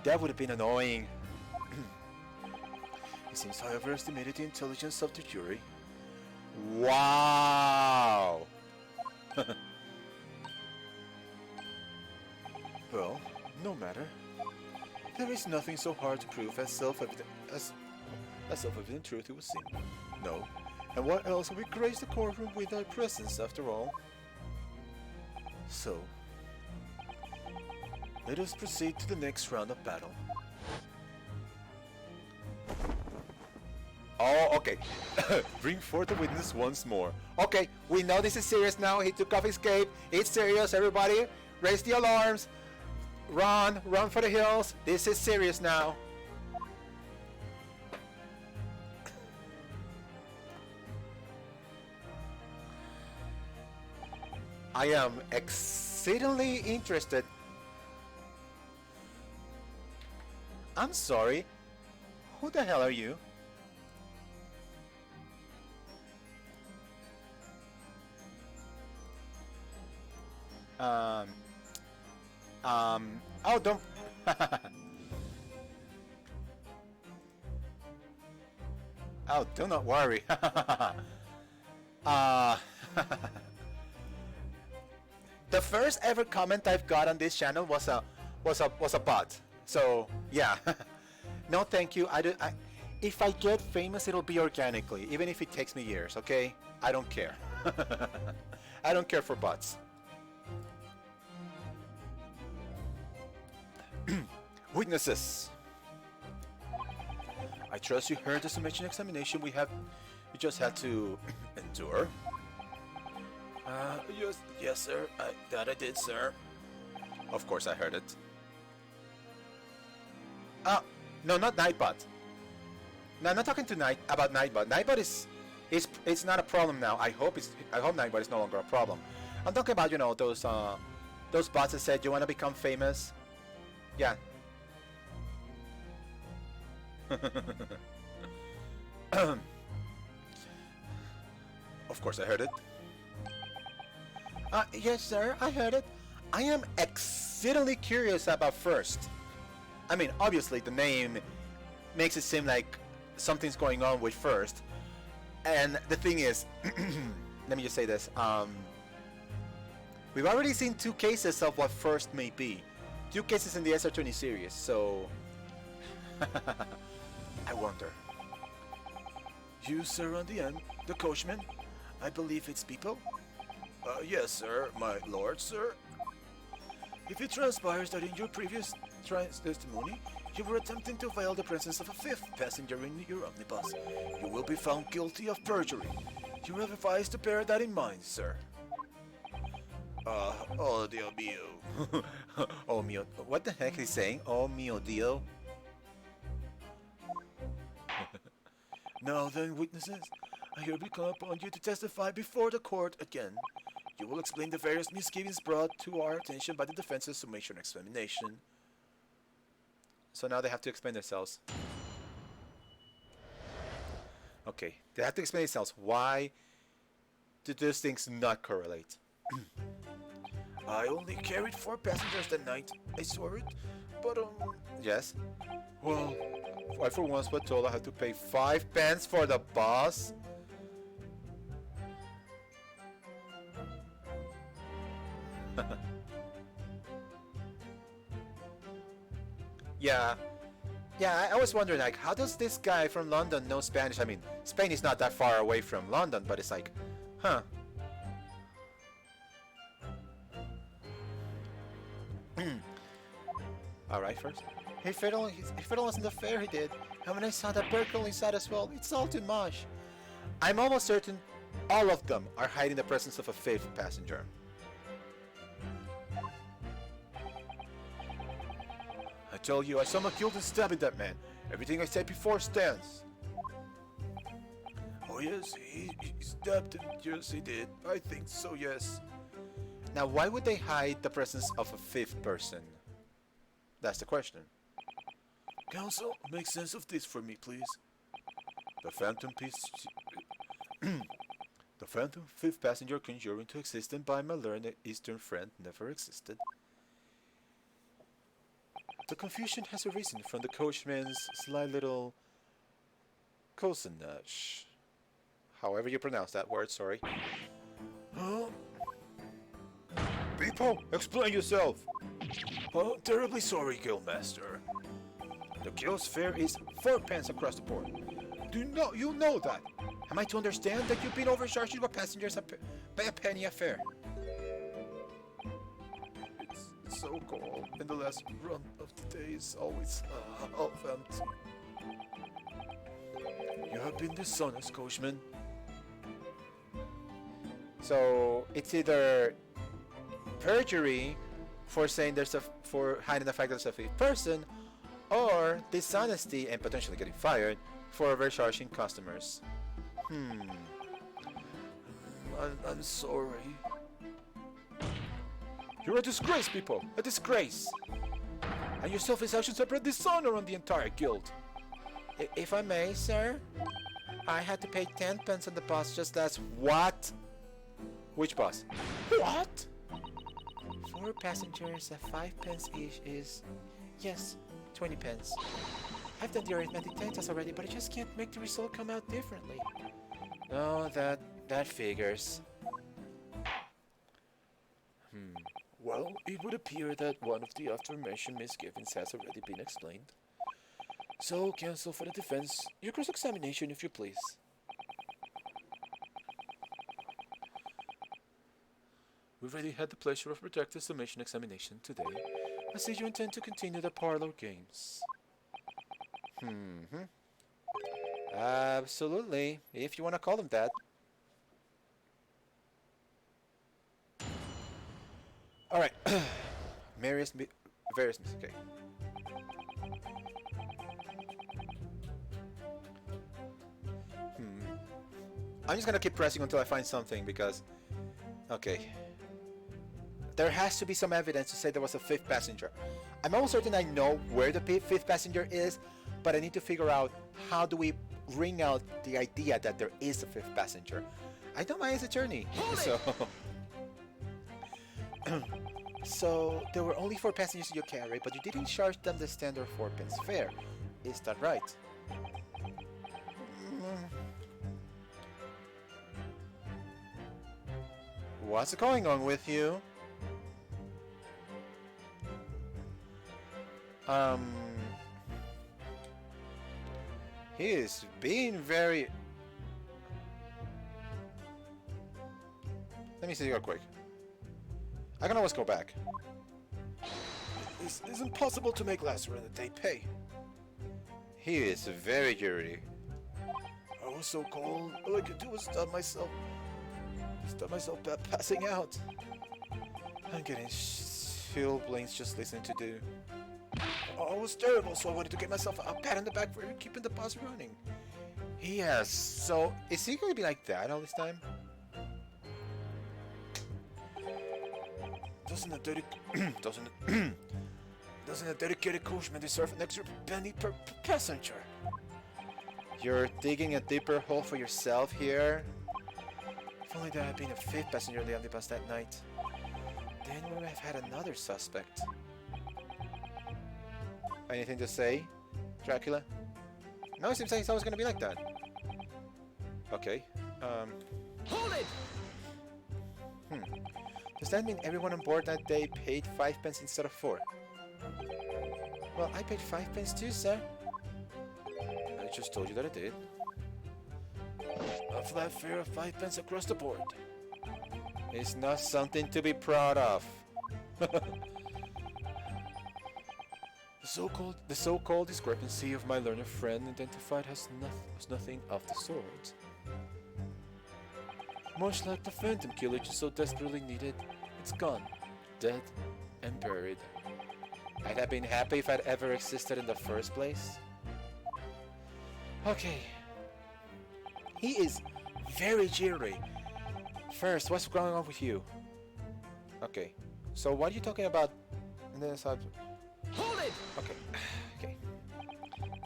S1: that would have been annoying. It seems I overestimated the intelligence of the jury. Wow! Well, no matter. There is nothing so hard to prove as self-evident truth it would seem. No. And what else would grace the courtroom with our presence after all? So, let us proceed to the next round of battle. Oh, okay. Bring forth the witness once more. Okay, we know this is serious now. He took off his cape. It's serious, everybody. Raise the alarms. Run for the hills. This is serious now. I am exceedingly interested. I'm sorry. Who the hell are you? Oh, don't. Oh, do not worry. The first ever comment I've got on this channel was a bot. So yeah. No, thank you. If I get famous, it'll be organically, even if it takes me years. Okay? I don't care. I don't care for bots. Witnesses. I trust you heard the summation examination we just had to endure. Yes, sir. That I did, sir. Of course, I heard it. No, not Nightbot. No, I'm not talking to about Nightbot. Nightbot is it's not a problem now. I hope Nightbot is no longer a problem. I'm talking about those bots that said you want to become famous. Yeah. Of course, I heard it. Yes, sir, I heard it. I am exceedingly curious about First. I mean, obviously, the name makes it seem like something's going on with First. And the thing is, let me just say this. We've already seen 2 cases of what First may be. 2 cases in the SR20 series, so... I wonder. You, sir, on the end, the coachman? I believe it's people? Yes, sir, my lord, sir. If it transpires that in your previous testimony, you were attempting to veil the presence of a 5th passenger in your omnibus, you will be found guilty of perjury. You have advised to bear that in mind, sir. Oh, Dio mio. Oh, mio. What the heck is he saying? Oh, mio, Dio. Now then, witnesses, I hereby call upon you to testify before the court again. You will explain the various misgivings brought to our attention by the defense's summation examination. So now they have to explain themselves. Okay, they have to explain themselves. Why do those things not correlate?
S2: I only carried 4 passengers that night. I saw it, but
S1: Yes. Well, I for once was told I had to pay 5 pence for the bus. Yeah. Yeah, I was wondering, like, how does this guy from London know Spanish? I mean, Spain is not that far away from London, but it's like, huh. Alright, first.
S2: if it wasn't the fare he did, and when I saw that Berkeley inside as well, it's all too much.
S1: I'm almost certain all of them are hiding the presence of a fifth passenger. I tell you, I saw McGilden stabbing that man. Everything I said before stands.
S2: Oh yes, he stabbed him. Yes, he did. I think so, yes.
S1: Now, why would they hide the presence of a fifth person? That's the question.
S2: Counsel, make sense of this for me, please.
S1: The Phantom piece... The Phantom fifth passenger conjured into existence by my learned Eastern friend never existed. The confusion has arisen from the coachman's sly little cosenage. However you pronounce that word, sorry.
S2: Huh?
S1: People, explain yourself!
S2: Oh, terribly sorry, Guildmaster.
S1: The guild's fare is 4 pence across the board. You know that? Am I to understand that you've been overcharging your passengers by a penny a fare?
S2: It's so cold, and the last run of the day is always half empty.
S1: You have been dishonest, coachman. So it's either perjury for saying for hiding the fact that there's a fifth person, or dishonesty and potentially getting fired for overcharging customers.
S2: I'm sorry.
S1: You're a disgrace, people! A disgrace! And your selfish actions have brought dishonor on the entire guild. If I may, sir, I had to pay 10 pence on the bus just last... What? Which bus?
S2: What?
S1: 4 passengers at 5 pence each is... Yes, 20 pence. I've done the arithmetic 10 times already, but I just can't make the result come out differently. No, that figures.
S2: Well, it would appear that one of the aforementioned misgivings has already been explained. So, counsel for the defense, your cross-examination if you please.
S1: We've already had the pleasure of projector summation examination today. I see you intend to continue the parlor games. Absolutely, if you want to call them that. Alright. Various okay. I'm just gonna keep pressing until I find something because... Okay. There has to be some evidence to say there was a fifth passenger. I'm almost certain I know where the fifth passenger is, but I need to figure out how do we ring out the idea that there is a fifth passenger. I know my attorney, so... So, there were only 4 passengers you carried, but you didn't charge them the standard 4 pence fare. Is that right? What's going on with you? He is being very... Let me see real quick. I can always go back.
S2: This isn't possible to make less than they pay.
S1: He is very dirty.
S2: I was so cold, all I could do was stop myself passing out.
S1: I'm getting chill blinks just listening to do.
S2: Oh, it was terrible, so I wanted to get myself a pat on the back for keeping the bus running.
S1: Yes, so is he going to be like that all this time? Doesn't a dedicated coachman deserve an extra penny per passenger?
S2: You're digging a deeper hole for yourself here. If only there had been a fifth passenger on the omnibus that night. Then we would have had another suspect. Anything to say, Dracula? No, it seems like it's always going to be like that. Okay.
S3: Hold it!
S2: Does that mean everyone on board that day paid 5 pence instead of 4? Well, I paid 5 pence too, sir.
S1: I just told you that I did. A flat fare of 5 pence across the board.
S2: It's not something to be proud of.
S1: The so-called discrepancy of my learned friend identified was nothing of the sort. Much like the phantom killer you so desperately needed, it's gone, dead and buried.
S2: I'd have been happy if I'd ever existed in the first place. Okay. He is very jittery. First, what's going on with you? Okay. So what are you talking about in the subject?
S3: Hold it!
S2: Okay. Okay.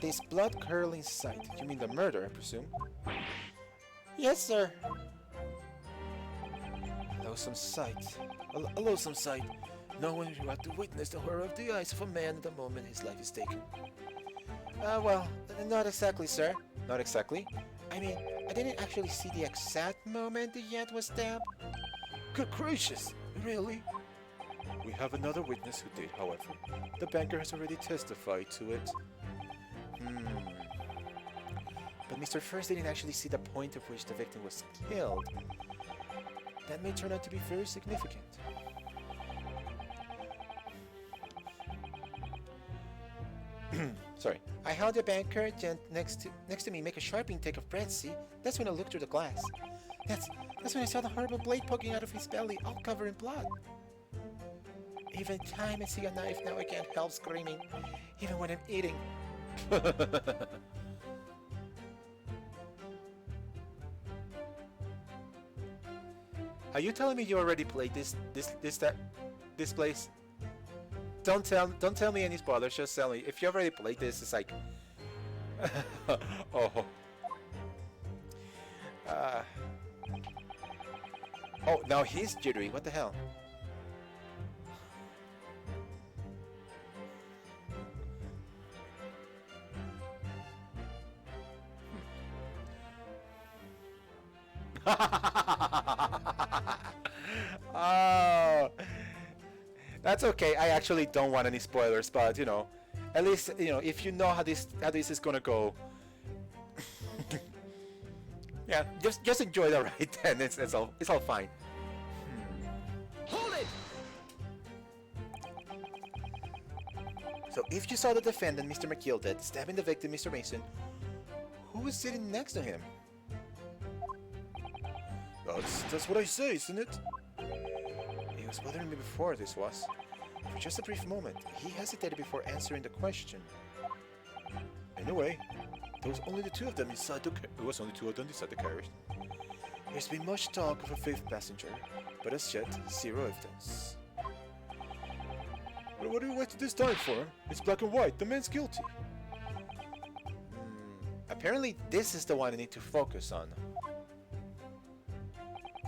S2: This blood-curdling sight. You mean the murder, I presume? Yes, sir.
S1: Loathsome sight. A loathsome sight. No one who had to witness the horror of the eyes of a man at the moment his life is taken.
S2: Well, not exactly, sir. Not exactly. I mean, I didn't actually see the exact moment the Yant was stabbed.
S1: Good gracious! Really? We have another witness who did, however. The banker has already testified to it.
S2: But Mr. First didn't actually see the point at which the victim was killed. That may turn out to be very significant. Sorry. I held the banker next to me make a sharp intake of breath, see? That's when I looked through the glass. That's when I saw the horrible blade poking out of his belly, all covered in blood. Even time I see a knife now I can't help screaming, even when I'm eating. Are you telling me you already played this place? Don't tell me any spoilers. Just tell me if you already played this. It's like, oh, oh, now he's jittery. What the hell? Oh, that's okay. I actually don't want any spoilers, but you know, at least you know if you know how this is gonna go. Yeah, just enjoy the ride, then it's all fine.
S3: Hold it!
S2: So if you saw the defendant, Mr. McGilded, stabbing the victim, Mr. Mason, who was sitting next to him?
S1: That's what I say, isn't it?
S2: He was bothering me before this was. For just a brief moment, he hesitated before answering the question.
S1: Anyway, there was only the two of them inside the carriage.
S2: There's been much talk of a fifth passenger, but as yet, zero evidence.
S1: But what do you wait this time for? It's black and white. The man's guilty.
S2: Apparently, this is the one I need to focus on.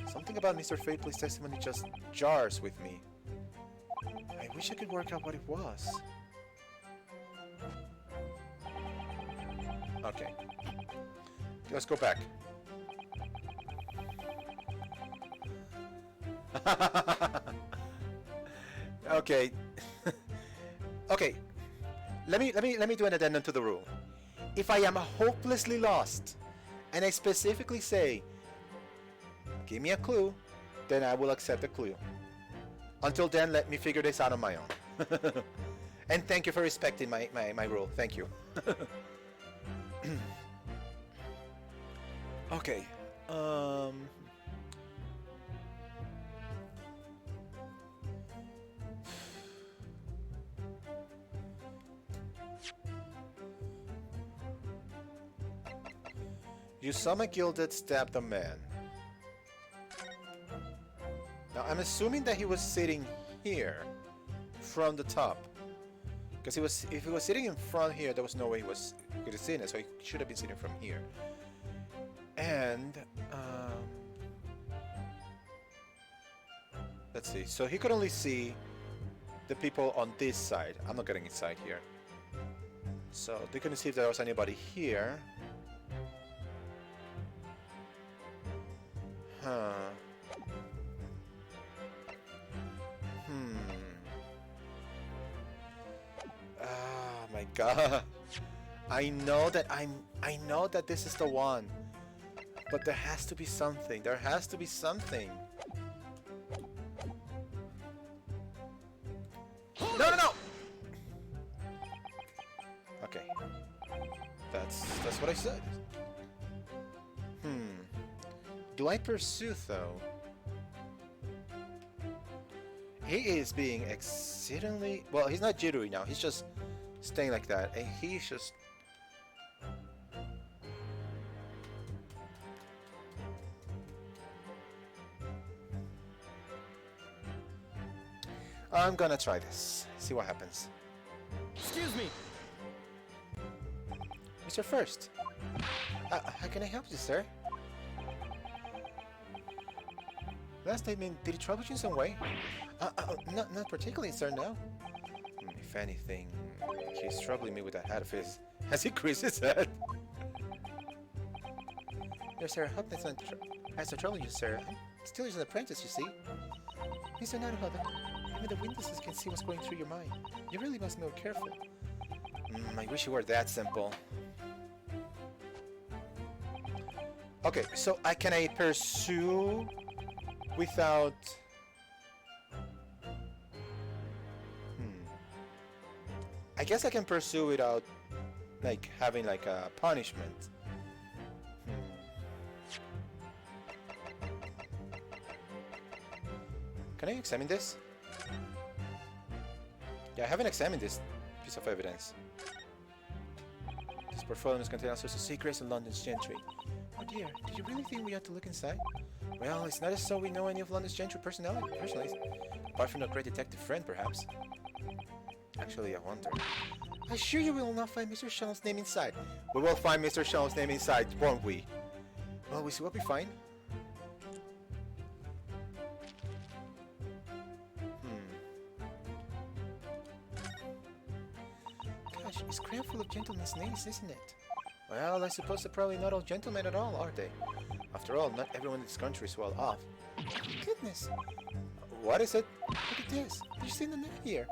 S2: Something about Mr. Faithful's testimony just jars with me. I wish I could work out what it was. Okay. Let's go back. Okay. Okay. Let me do an addendum to the rule. If I am hopelessly lost, and I specifically say, give me a clue, then I will accept the clue. Until then, let me figure this out on my own. And thank you for respecting my rule. Thank you. Okay. You saw McGilded stab the man. Now I'm assuming that he was sitting here from the top.
S1: Because if he was sitting in front here, there was no way he was going to see it, so he should have been sitting from here. And let's see. So he could only see the people on this side. I'm not getting inside here. So they couldn't see if there was anybody here. Huh. Oh my god. I know that this is the one. But there has to be something. There has to be something. No, no, no! Okay. That's what I said. Do I pursue though? He is being exceedingly well. He's not jittery now. He's just staying like that, and he's just. I'm gonna try this. See what happens.
S3: Excuse me.
S1: Mr. First. How can I help you, sir? Last statement, did it trouble you in some way? Not particularly, sir, no. If anything, he's troubling me with that hat of his. Has he creased his head? Yes, sir, I hope that's not as to trouble you, sir. I'm still just an apprentice, you see. Mr. Naruhodo, even the witnesses can see what's going through your mind. You really must be more careful. I wish it were that simple. Okay, so can I pursue without... I guess I can pursue without, like, having, like, a punishment. Can I examine this? Yeah, I haven't examined this piece of evidence. This portfolio must contain all sorts of secrets in London's gentry. Oh dear, did you really think we ought to look inside? Well, it's not as though we know any of London's gentry personally, apart from a great detective friend, perhaps. Actually, I wonder. I'm sure you will not find Mr. Shalom's name inside. We will find Mr. Shalom's name inside, won't we? Well, we see what we find. Gosh, it's crammed full of gentlemen's names, isn't it? Well, I suppose they're probably not all gentlemen at all, are they? After all, not everyone in this country is well off. Goodness! What is it? Look at this! Did you see the name here?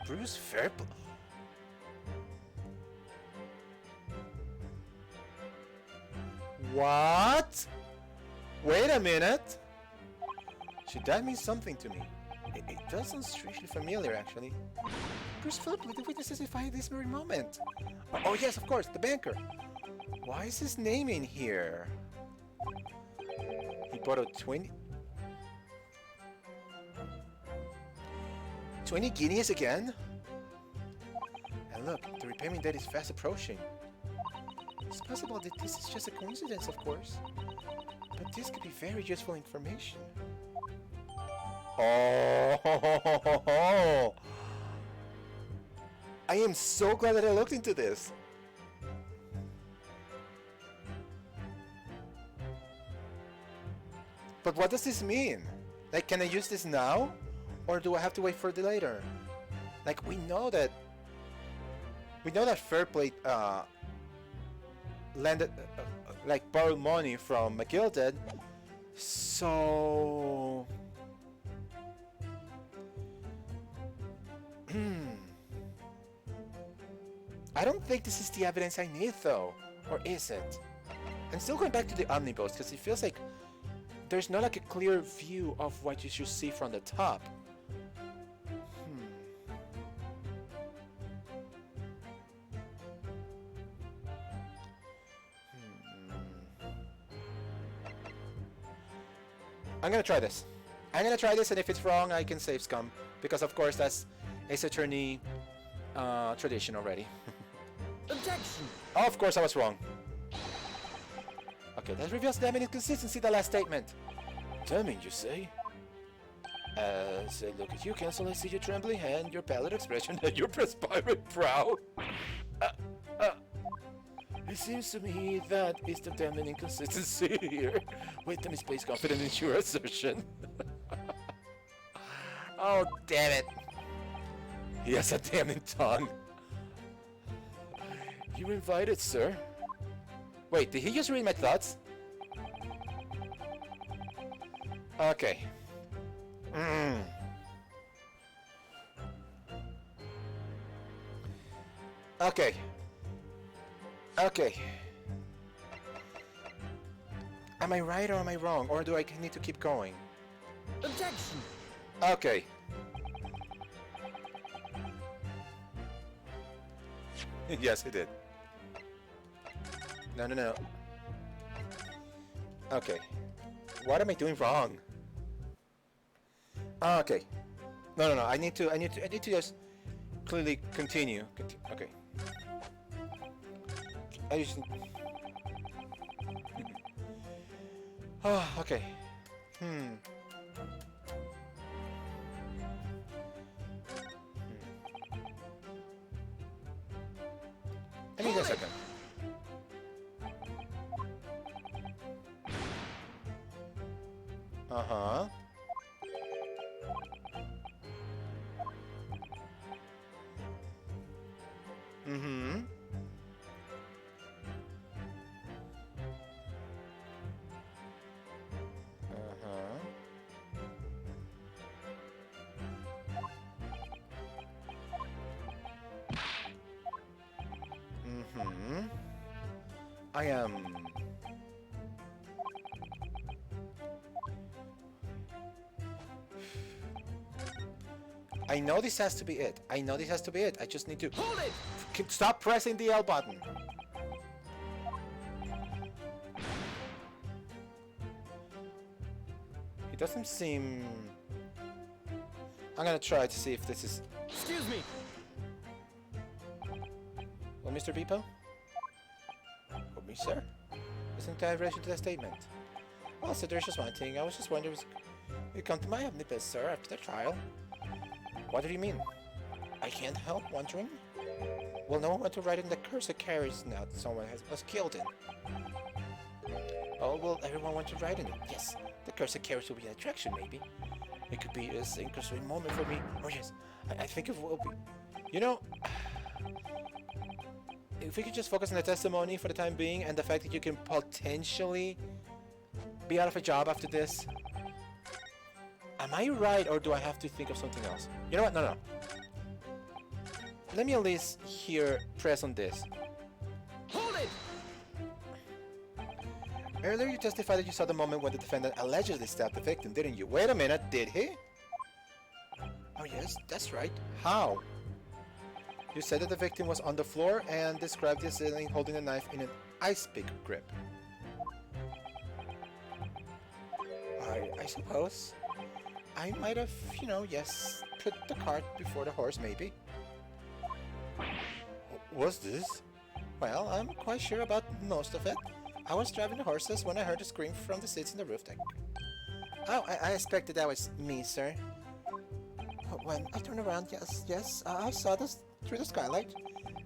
S1: Bruce Fairplay. What? Wait a minute! Should that mean something to me? It does sound strangely familiar, actually. Bruce Fairplay, the witness testified this very moment. Oh yes, of course, the banker. Why is his name in here? He borrowed 20 guineas again? And look, the repayment date is fast approaching. It's possible that this is just a coincidence, of course. But this could be very useful information. Oh! I am so glad that I looked into this. But what does this mean? Like, can I use this now? Or do I have to wait for the later? Like, we know that Fairplay landed, like, borrowed money from McGilded. So... I don't think this is the evidence I need, though. Or is it? I'm still going back to the omnibus, because it feels like there's not like a clear view of what you should see from the top. I'm gonna try this. I'm gonna try this, and if it's wrong, I can save scum. Because, of course, that's Ace Attorney tradition already.
S3: Objection!
S1: Oh, of course I was wrong. Okay, that reveals damning inconsistency in the last statement. Damning, you say? As I look at you, Cancel, I see your trembling hand, your pallid expression, and your perspiring brow. Uh, uh, it seems to me that is the damning inconsistency here. Wait, let me place confident in your assertion. Oh, damn it. He has a damning tongue. You invited, sir. Wait, did he just read my thoughts? Okay. Okay. Okay. Am I right or am I wrong? Or do I need to keep going?
S3: Objection!
S1: Okay. Yes, it did. No, no, no. Okay. What am I doing wrong? Okay. No, no, no. I need to just clearly continue. Okay. I just. Oh, okay. I need a second. Uh-huh. Mm-hmm. Uh-huh. Mm-hmm. I am... I know this has to be it. I know this has to be it. I just need to...
S3: Hold it!
S1: Stop pressing the L button. It doesn't seem... I'm gonna try to see if this is...
S3: Excuse me!
S1: Well, Mr. Beepo? For me, sir? Isn't that in relation to that statement? Well, so there's just one thing. I was just wondering... You come to my omnibus, sir, after the trial. What do you mean? I can't help wondering. Well, no one went to write in the cursor carries now that someone was killed in. Oh, well, everyone went to write in it. Yes, the cursor carries will be an attraction, maybe. It could be a synchronous moment for me. Oh, yes, I think it will be. You know, if we could just focus on the testimony for the time being and the fact that you can potentially be out of a job after this. Am I right, or do I have to think of something else? You know what? No, no. Let me at least here press on this.
S3: Hold it!
S1: Earlier you testified that you saw the moment when the defendant allegedly stabbed the victim, didn't you? Wait a minute, did he? Oh yes, that's right. How? You said that the victim was on the floor and described the assailant holding a knife in an ice pick grip. I suppose. I might have, you know, yes, put the cart before the horse, maybe. What's this? Well, I'm quite sure about most of it. I was driving the horses when I heard a scream from the seats in the roof deck. Oh, I expected that was me, sir. When I turned around, yes, I saw this through the skylight.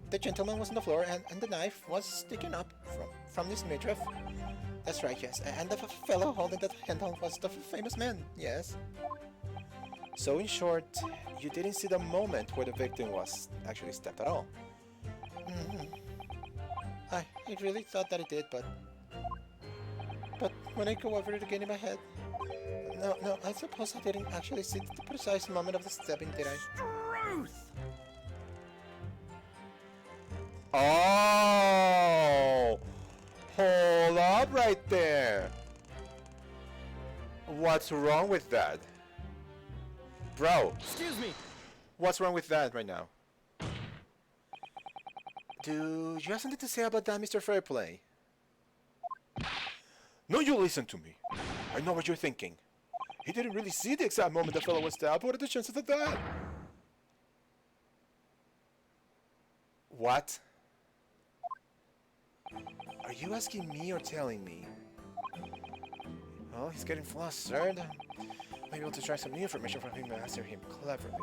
S1: The gentleman was on the floor and the knife was sticking up from his midriff. That's right, yes. And the fellow holding that handle was the famous man, yes. So in short, you didn't see the moment where the victim was actually stabbed at all. I really thought that it did, but when I go over it again in my head, no, I suppose I didn't actually see the precise moment of the stabbing, did I?
S3: Truth!
S1: Oh! Hold up right there! What's wrong with that? Bro,
S3: Excuse me!
S1: what's wrong with that right now? Do you have something to say about that, Mr. Fairplay? No, you listen to me. I know what you're thinking. He didn't really see the exact moment the fellow was stabbed. What are the chances of that? What? Are you asking me or telling me? Oh, he's getting flustered. My
S2: able to extract some new information from him and answer him cleverly.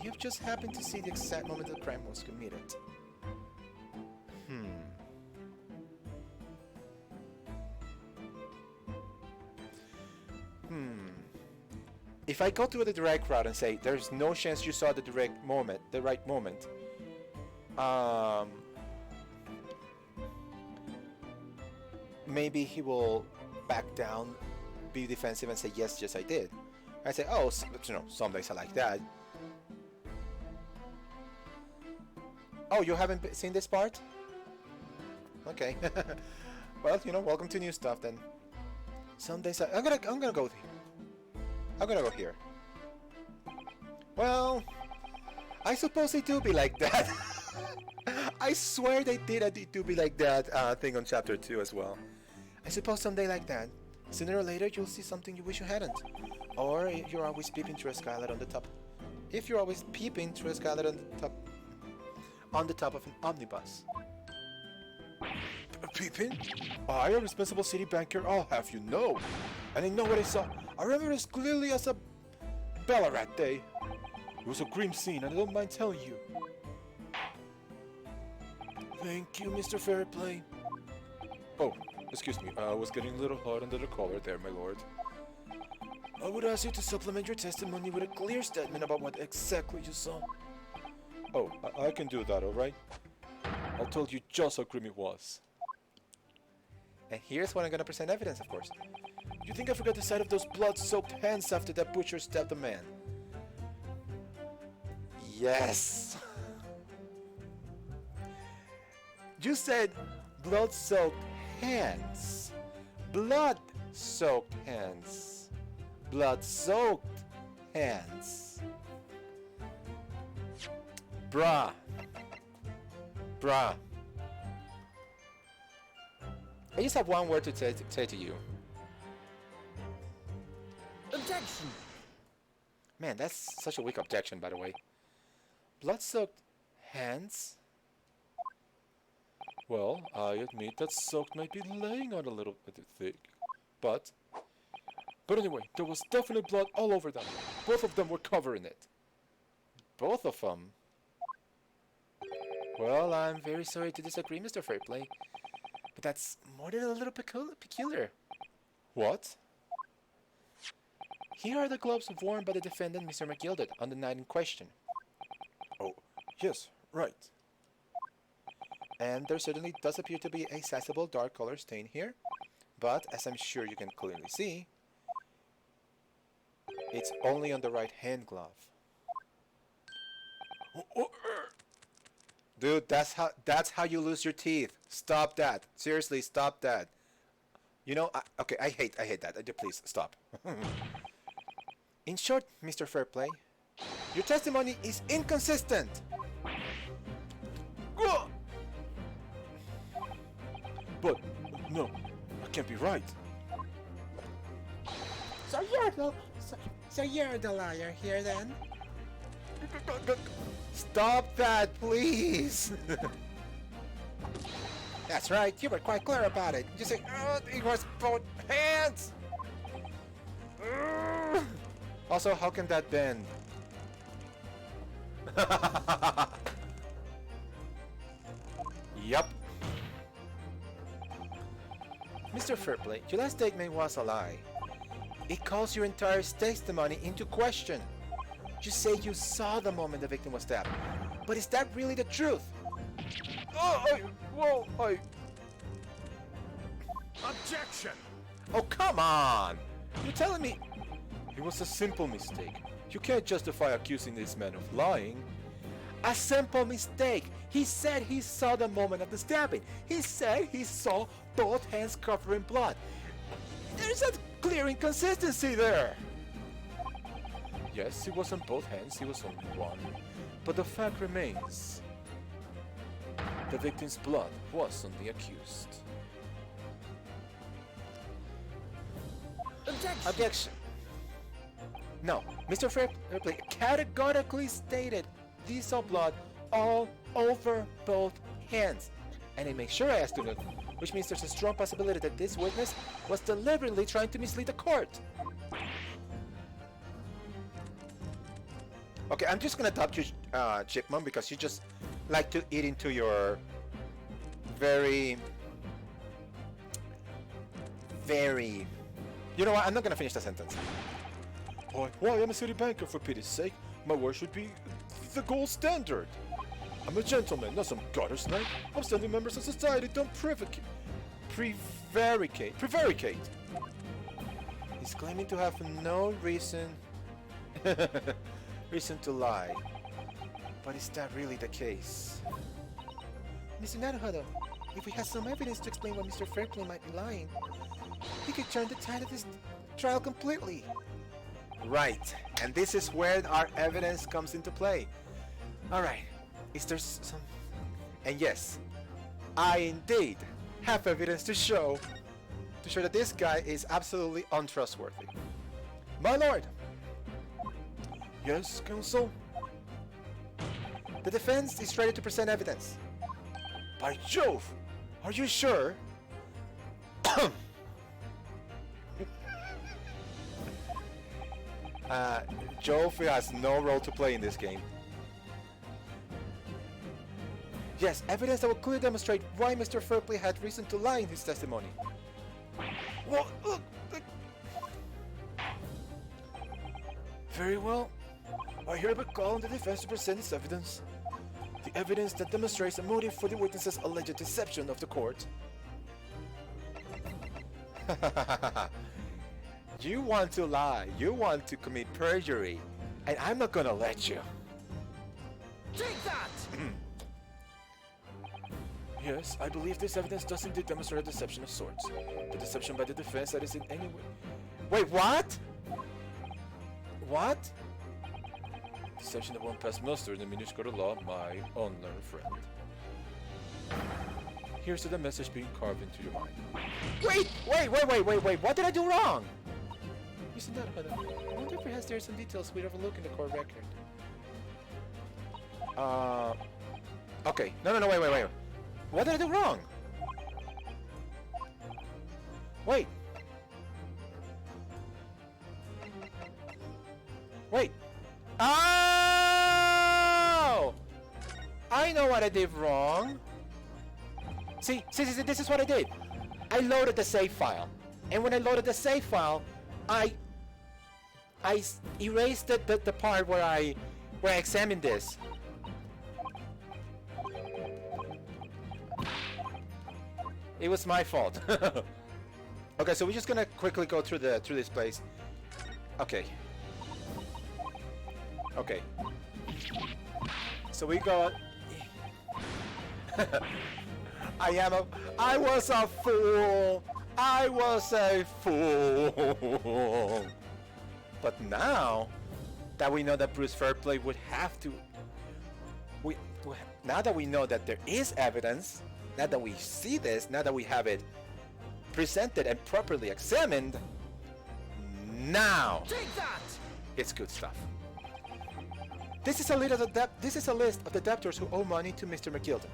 S2: You have just happened to see the exact moment the crime was committed. If I go through the direct route and say there's no chance you saw the right moment, maybe he will back down, be defensive, and say yes, I did. I say, oh, some days I like that. Oh, you haven't seen this part? Okay. Well, welcome to new stuff then. Some days I'm gonna go here. Well, I suppose they do be like that. I swear they do be like that thing on chapter 2 as well. I suppose someday like that. Sooner or later you'll see something you wish you hadn't. Or you're always peeping through a skylight on the top. If you're always peeping through a skylight on the top of an omnibus. Peeping? I, a responsible city banker, I'll have you know. And I know what I saw. I remember as clearly as a Ballarat day. It was a grim scene, and I don't mind telling you. Thank you, Mr. Fairplay. Oh, excuse me. I was getting a little hot under the collar there, my lord. I would ask you to supplement your testimony with a clear statement about what exactly you saw. Oh, I can do that, alright? I'll tell you just how grim it was. And here's when I'm gonna present evidence, of course. You think I forgot the sight of those blood-soaked hands after that butcher stabbed a man? Yes! You said blood-soaked hands. Blood-soaked hands. Blood-soaked hands. Bruh. I just have one word to say to you.
S3: Objection!
S2: Man, that's such a weak objection, by the way. Blood-soaked hands? Well, I admit that soaked might be laying on a little bit thick. But anyway, there was definitely blood all over them. Both of them were covering it. Both of them? Well, I'm very sorry to disagree, Mr. Fairplay. But that's more than a little peculiar. What? Here are the gloves worn by the defendant, Mr. McGilded, on the night in question. Oh, yes, right. And there certainly does appear to be a sizable dark color stain here. But, as I'm sure you can clearly see, it's only on the right hand glove. Dude, that's how you lose your teeth. Stop that. Seriously, stop that. You know, okay, I hate that. Please, stop. In short, Mr. Fairplay, your testimony is inconsistent. But, no, that can't be right. So you're the liar here then? Stop that, please! That's right, you were quite clear about it. You say, oh, it was both hands! Also, how can that bend? Yup. Mr. Fairplay, your last statement was a lie. It calls your entire testimony into question. You say you saw the moment the victim was stabbed, but is that really the truth?
S3: Objection!
S2: Oh, come on! You're telling me it was a simple mistake. You can't justify accusing this man of lying. A simple mistake. He said he saw the moment of the stabbing. He said he saw both hands covered in blood. There's a clear inconsistency there. Yes, it was on both hands, it was on one. But the fact remains, the victim's blood was on the accused. Objection! No, Mr. Fairplay categorically stated he saw blood all over both hands. And I make sure I asked him that, which means there's a strong possibility that this witness was deliberately trying to mislead the court.
S1: Okay, I'm just gonna adopt you, Chipmunk, because you just like to eat into your very... You know what? I'm not gonna finish the sentence. Why, I'm a city banker, for pity's sake. My word should be the gold standard. I'm a gentleman, not some gutter snipe. Upstanding members of society don't prevaricate. He's claiming to have no reason to lie. But is that really the case?
S2: Mr. Naruhodo, if we had some evidence to explain why Mr. Fairplay might be lying, he could turn the tide of this trial completely.
S1: Right, and this is where our evidence comes into play. Alright, is there some... And yes, I indeed have evidence to show that this guy is absolutely untrustworthy. My lord! Yes, counsel? The defense is ready to present evidence. By Jove! Are you sure? Jove has no role to play in this game. Yes, evidence that will clearly demonstrate why Mr. Fairplay had reason to lie in his testimony. Well, very well. I hereby call on the defense to present its evidence. The evidence that demonstrates a motive for the witness's alleged deception of the court. You want to lie, you want to commit perjury, and I'm not gonna let you.
S3: Take that!
S1: Yes, I believe this evidence does indeed demonstrate a deception of sorts. The deception by the defense that is in any way... Wait, what? What? Deception that won't pass muster in the Minish Court of Law, my unlearned friend. Here's to the message being carved into your mind. Wait! What did I do wrong?
S2: Mr. Naruhodo, I wonder if perhaps there are some details we'd overlook in the court record.
S1: Okay. No, wait. What did I do wrong? Wait. Oh! I know what I did wrong. See, this is what I did. I loaded the save file. And when I loaded the save file, I erased the part where I examined this. It was my fault. Okay, so we're just gonna quickly go through this place. Okay. So we got. I was a fool. But now that we know that Bruce Fairplay would have to, now that we know that there is evidence, now that we see this, now that we have it presented and properly examined, now
S3: Take that!
S1: it's good stuff. This is a list of the debtors who owe money to Mr. McGilded.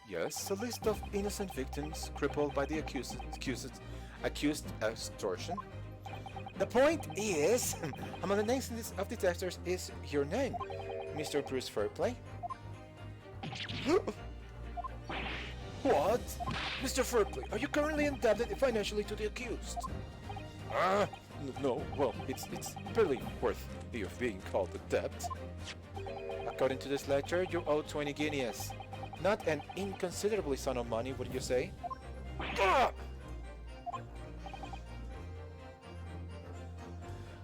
S1: Yes, a list of innocent victims crippled by the accused extortion. The point is, among the names of the debtors is your name, Mr. Bruce Fairplay. What? Mr. Fairplay, are you currently indebted financially to the accused? No, well, it's barely worth of being called a debt. According to this ledger, you owe 20 guineas. Not an inconsiderable sum of money, wouldn't you say?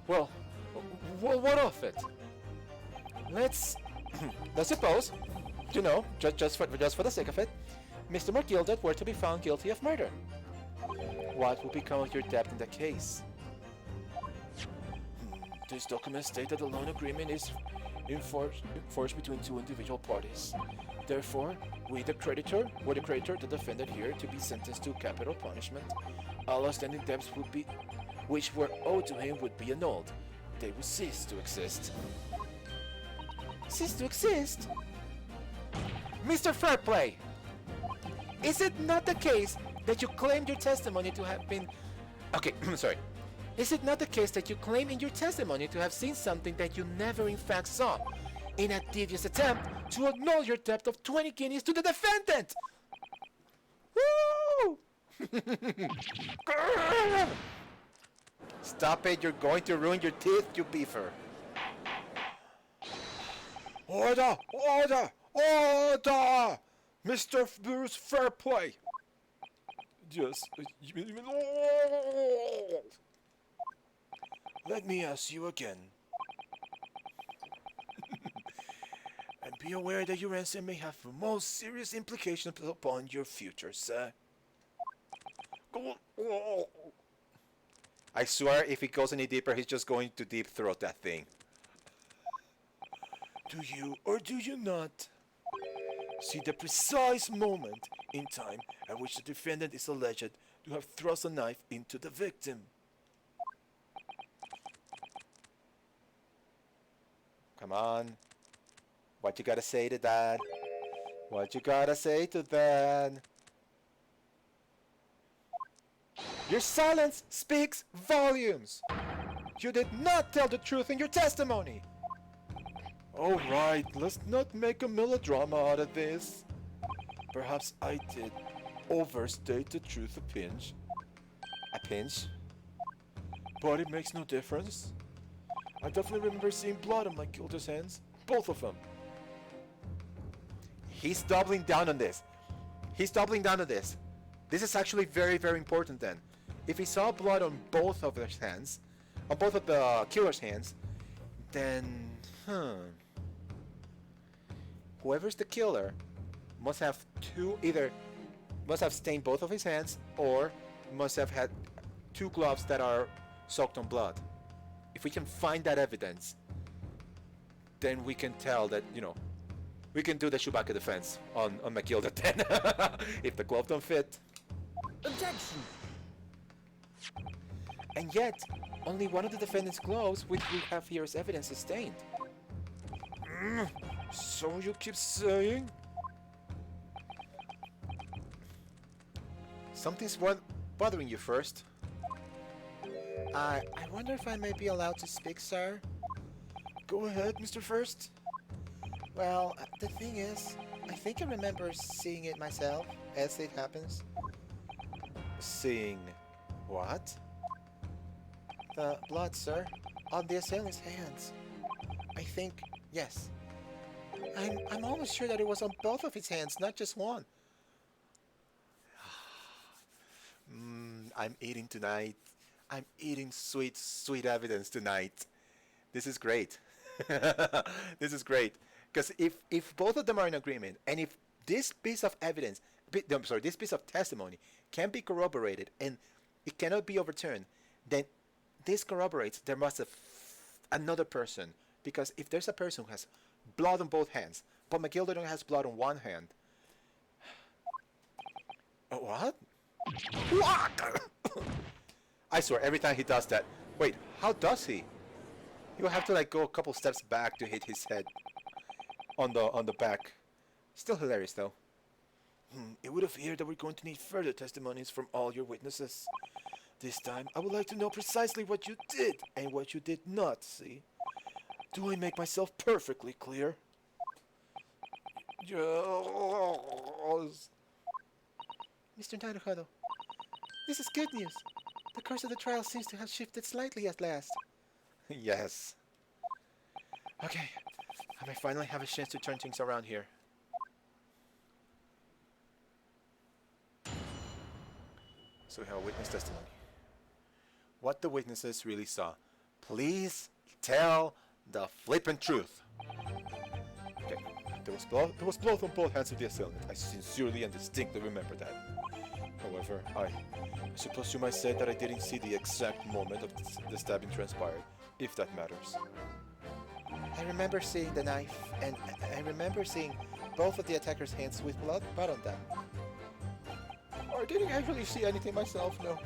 S1: Well, what of it? Let's suppose, you know, just for the sake of it, Mr. McGilded were to be found guilty of murder. What will become of your debt in that case? This document states that the loan agreement is enforced between two individual parties. Therefore, the creditor, the defendant here, to be sentenced to capital punishment. All outstanding debts which were owed to him would be annulled. They would cease to exist. Cease to exist? Mr. Fairplay! Is it not the case that you claimed your testimony to have been... Okay, sorry.
S2: Is it not the case that you claim in your testimony to have seen something that you never in fact saw, in a devious attempt to annul your debt of 20 guineas to the defendant? Woo! Stop it, you're going to ruin your teeth, you beaver.
S1: Order! Order! Order! Mr. Bruce Fairplay! Yes. Let me ask you again. And be aware that your answer may have the most serious implications upon your future, sir. I swear if he goes any deeper, he's just going to deep throat that thing. Do you or do you not see the precise moment in time at which the defendant is alleged to have thrust a knife into the victim?
S2: Come on. What you gotta say to that? What you gotta say to that? Your silence speaks volumes. You did not tell the truth in your testimony.
S1: Alright, let's not make a melodrama out of this. Perhaps I did overstate the truth a pinch.
S2: A pinch?
S1: But it makes no difference. I definitely remember seeing blood on my killer's hands. Both of them.
S2: He's doubling down on this. He's doubling down on this. This is actually very, very important then. If he saw blood on both of his hands, on both of the killer's hands, then, whoever's the killer must have must have stained both of his hands, or must have had two gloves that are soaked on blood. If we can find that evidence, then we can tell that, we can do the Chewbacca defense on Matilda then. If the glove don't fit.
S3: Objection!
S2: And yet, only one of the defendant's gloves, which we have here as evidence, is stained.
S1: So you keep saying?
S2: Something's bothering you first. I wonder if I may be allowed to speak, sir?
S1: Go ahead, Mr. First.
S2: Well, the thing is, I think I remember seeing it myself, as it happens.
S1: Seeing what?
S2: The blood, sir, on the assailant's hands. I think, yes. I'm almost sure that it was on both of his hands, not just one.
S1: I'm eating tonight. I'm eating sweet, sweet evidence tonight. This is great. This is great. Because if both of them are in agreement, and if this piece of evidence, this piece of testimony can be corroborated and it cannot be overturned, then this corroborates there must have another person. Because if there's a person who has blood on both hands, but McGilder only has blood on one hand. What? I swear, every time he does that. Wait, how does he? He will have to go a couple steps back to hit his head on the back. Still hilarious though. It would appear that we're going to need further testimonies from all your witnesses. This time, I would like to know precisely what you did and what you did not see. Do I make myself perfectly clear? Yes.
S2: Mr. Naruhodo, this is good news. The course of the trial seems to have shifted slightly at last.
S1: Yes. Okay, I may finally have a chance to turn things around here. So we have a witness testimony. What the witnesses really saw. Please tell the flippant truth. Okay, there was blood on both hands of the assailant. I sincerely and distinctly remember that. However, I suppose you might say that I didn't see the exact moment of the stabbing transpired, if that matters.
S2: I remember seeing the knife, and I remember seeing both of the attacker's hands with blood on them.
S1: I didn't actually see anything myself, no.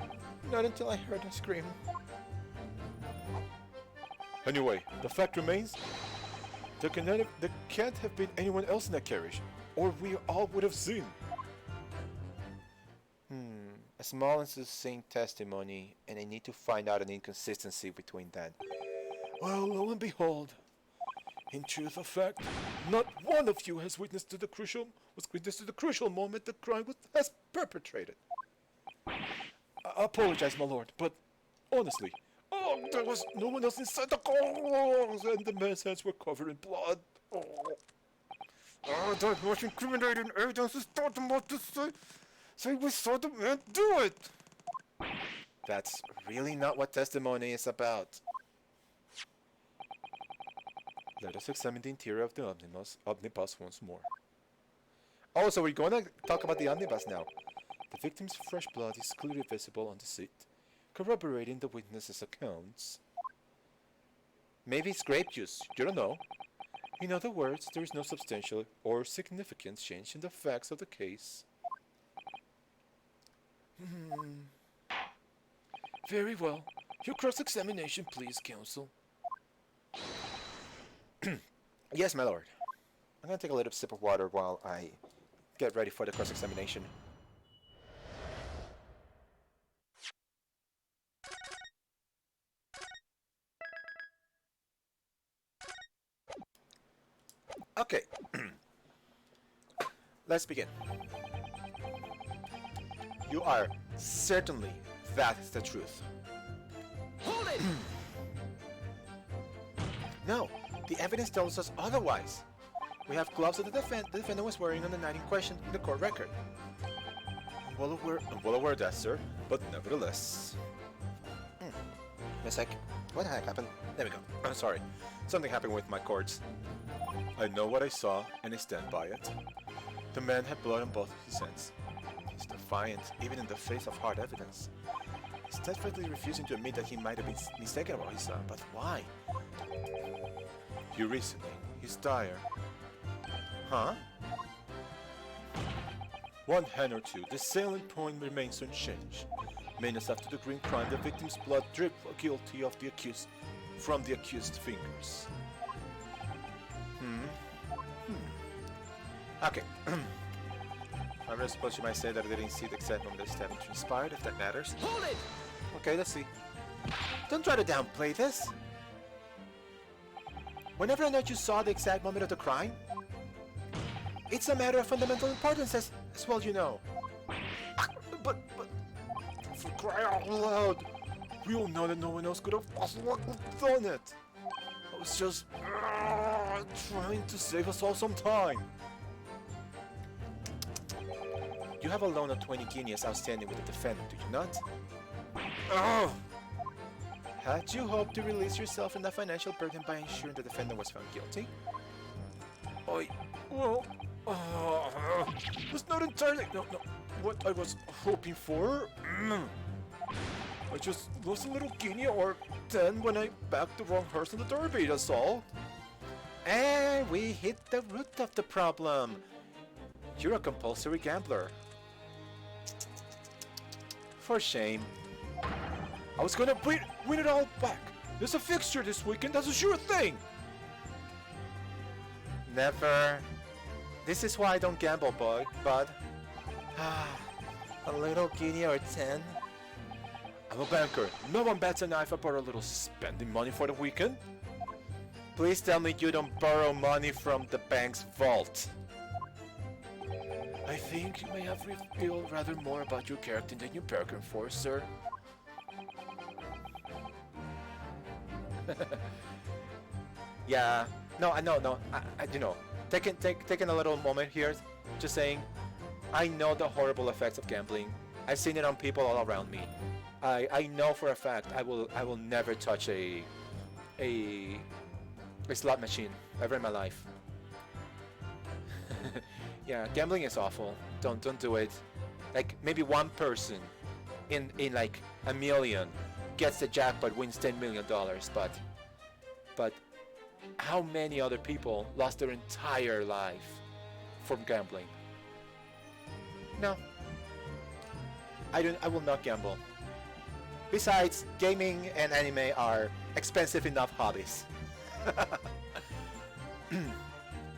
S1: Not until I heard a scream. Anyway, the fact remains, there can't have been anyone else in that carriage, or we all would have seen.
S2: A
S1: small and succinct testimony, and I need to find out an inconsistency between them. Well, lo and behold, in truth of fact, not one of you has witnessed to the crucial moment the crime has perpetrated. I apologize, my lord, but honestly, there was no one else inside the car, and the man's hands were covered in blood. That much incriminating evidence is tantamount to say we saw the man do it. That's really not what testimony is about. Let us examine the interior of the omnibus once more. Oh, so we're going to talk about the omnibus now. The victim's fresh blood is clearly visible on the seat, corroborating the witness's accounts. Maybe it's grape juice, you don't know. In other words, there is no substantial or significant change in the facts of the case. Very well. Your cross-examination, please, counsel. Yes, my lord. I'm gonna take a little sip of water while I get ready for the cross-examination. Okay. Let's begin. You are certainly that's the truth.
S3: Hold it!
S1: No, the evidence tells us otherwise. We have gloves that the defendant was wearing on the night in question in the court record. I'm well aware of that, sir, but nevertheless. A sec. What the heck happened? There we go. I'm sorry. Something happened with my cords. I know what I saw, and I stand by it. The man had blood on both his hands. He's defiant, even in the face of hard evidence. He's steadfastly refusing to admit that he might have been mistaken about his son, but why? Your reasoning is dire. Huh? One hand or two, the salient point remains unchanged. Minutes after the green crime, the victim's blood dripped guilty of the accused from the accused's fingers. Okay. I suppose you might say that I didn't see the exact moment the stabbing transpired, if that matters.
S3: Hold it!
S1: Okay, let's see. Don't try to downplay this. Whenever or not you saw the exact moment of the crime, it's a matter of fundamental importance as well, you know. But, for crying out loud, we all know that no one else could have possibly done it. I was just trying to save us all some time. You have a loan of 20 guineas outstanding with the defendant, do you not? Oh! Had you hoped to release yourself from the financial burden by ensuring the defendant was found guilty? Well, that's not entirely what I was hoping for. I just lost a little guinea or 10 when I backed the wrong horse in the derby, that's all. And we hit the root of the problem. You're a compulsory gambler. For shame. I was gonna win it all back. There's a fixture this weekend, that's a sure thing. Never. This is why I don't gamble, bud. A little guinea or 10. I'm a banker. No one bets an eye if I borrow a little spending money for the weekend. Please tell me you don't borrow money from the bank's vault. I think you may have revealed rather more about your character than you bargained for, sir. Yeah. No. You know, taking a little moment here, just saying, I know the horrible effects of gambling. I've seen it on people all around me. I know for a fact I will never touch a slot machine ever in my life. Yeah, gambling is awful. Don't do it. Like maybe one person in like a million gets the jackpot, wins $10 million, but how many other people lost their entire life from gambling? No. I will not gamble. Besides, gaming and anime are expensive enough hobbies.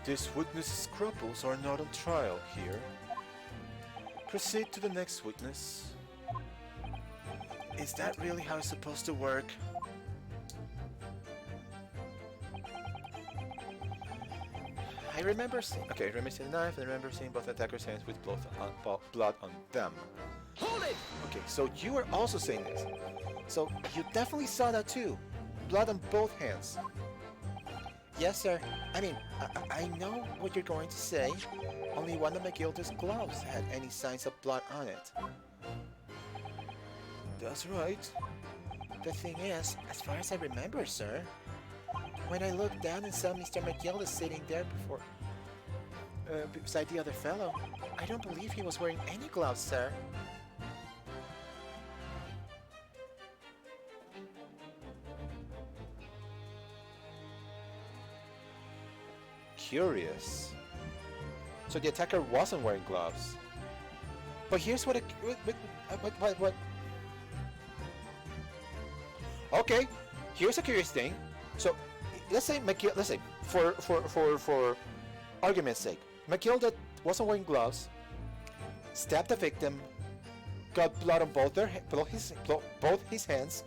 S1: This witness's scruples are not on trial here. Proceed to the next witness. Is that really how it's supposed to work?
S2: I remember seeing...
S1: Okay, remember seeing the knife and remember seeing both attackers' hands with blood on them.
S3: Hold it!
S1: Okay, so you are also saying this. So you definitely saw that too. Blood on both hands.
S2: Yes, sir. I mean, I know what you're going to say. Only one of McGilda's gloves had any signs of blood on it.
S1: That's right.
S2: The thing is, as far as I remember, sir, when I looked down and saw Mr. McGilda sitting there beside the other fellow, I don't believe he was wearing any gloves, sir.
S1: Curious. So the attacker wasn't wearing gloves.
S2: But here's what
S1: Okay, here's a curious thing. So let's say for argument's sake, McGilda wasn't wearing gloves, stabbed the victim, got blood on both his hands,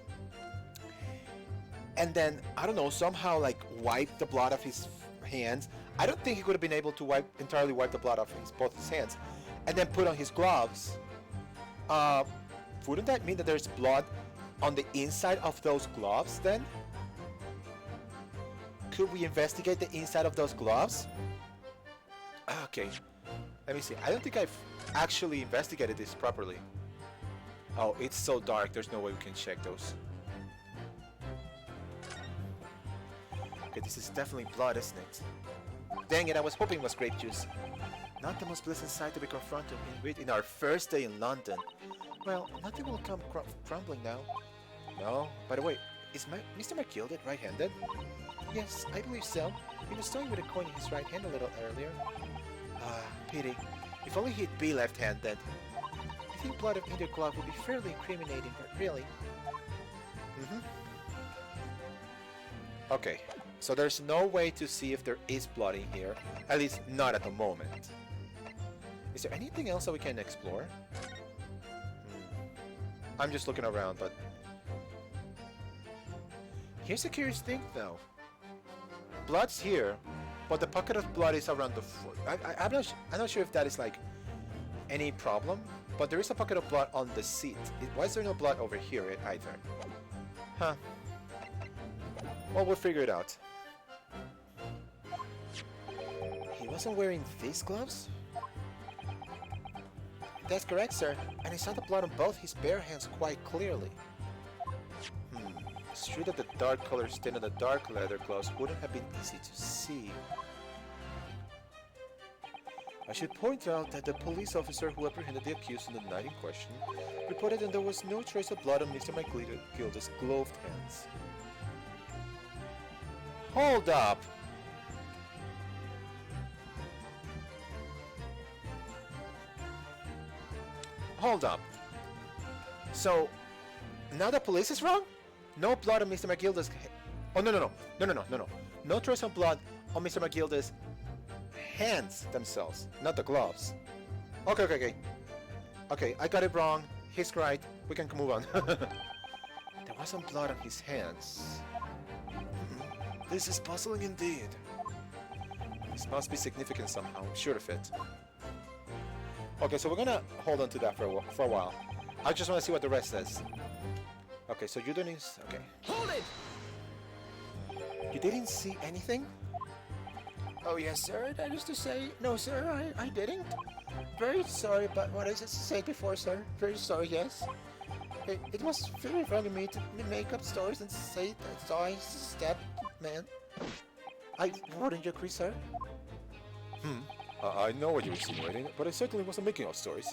S1: and then I don't know, somehow like wiped the blood off his hands. I don't think he could have been able to entirely wipe the blood off both his hands, and then put on his gloves. Wouldn't that mean that there's blood on the inside of those gloves then? Could we investigate the inside of those gloves? Okay, let me see. I don't think I've actually investigated this properly. Oh, it's so dark, there's no way we can check those. Okay, this is definitely blood, isn't it? Dang it, I was hoping it was grape juice. Not the most pleasant sight to be confronted with in our first day in London. Well, nothing will come crumbling now. No? By the way, is Mr. McGilda right-handed?
S2: Yes, I believe so. He was toying with a coin in his right hand a little earlier.
S1: Ah, pity. If only he'd be left-handed.
S2: I think blood on either glove would be fairly incriminating, but really...
S1: Okay, so there's no way to see if there is blood in here. At least not at the moment. Is there anything else that we can explore? I'm just looking around, but... Here's a curious thing, though. Blood's here, but the pocket of blood is around the foot. I'm not sure if that is like any problem, but there is a pocket of blood on the seat. Why is there no blood over here either? Huh. Well, we'll figure it out.
S2: He wasn't wearing these gloves? That's correct, sir. And I saw the blood on both his bare hands quite clearly.
S1: It's true that the dark color stain on the dark leather gloves wouldn't have been easy to see. I should point out that the police officer who apprehended the accused on the night in question reported that there was no trace of blood on Mr. McGilda's gloved hands. Hold up! Hold up. So, now the police is wrong? No blood on Mr. McGilda's... Oh, no. No trace of blood on Mr. McGilda's hands themselves, not the gloves. Okay. Okay, I got it wrong. He's right. We can move on. There wasn't blood on his hands. This is puzzling indeed. This must be significant somehow. I'm sure of it. Okay, so we're gonna hold on to that for a while. I just want to see what the rest says. Okay, so you didn't... Okay.
S3: Hold it!
S1: You didn't see anything?
S2: Oh, yes, sir. That is to say... No, sir, I didn't. Very sorry about what I just said before, sir. Very sorry, yes. It was very wrong of me to make up stories and say that I stabbed man. I wouldn't you agree, sir?
S1: I know what you're insinuating, but I certainly wasn't making up stories.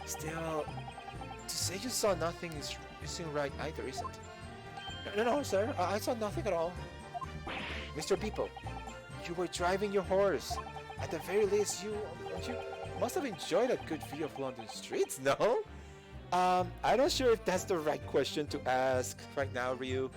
S1: Still, to say you saw nothing isn't right either, isn't it?
S2: No, sir. I saw nothing at all.
S1: Mr. Beeple, you were driving your horse. At the very least, you must have enjoyed a good view of London streets, no? I'm not sure if that's the right question to ask right now, Ryu.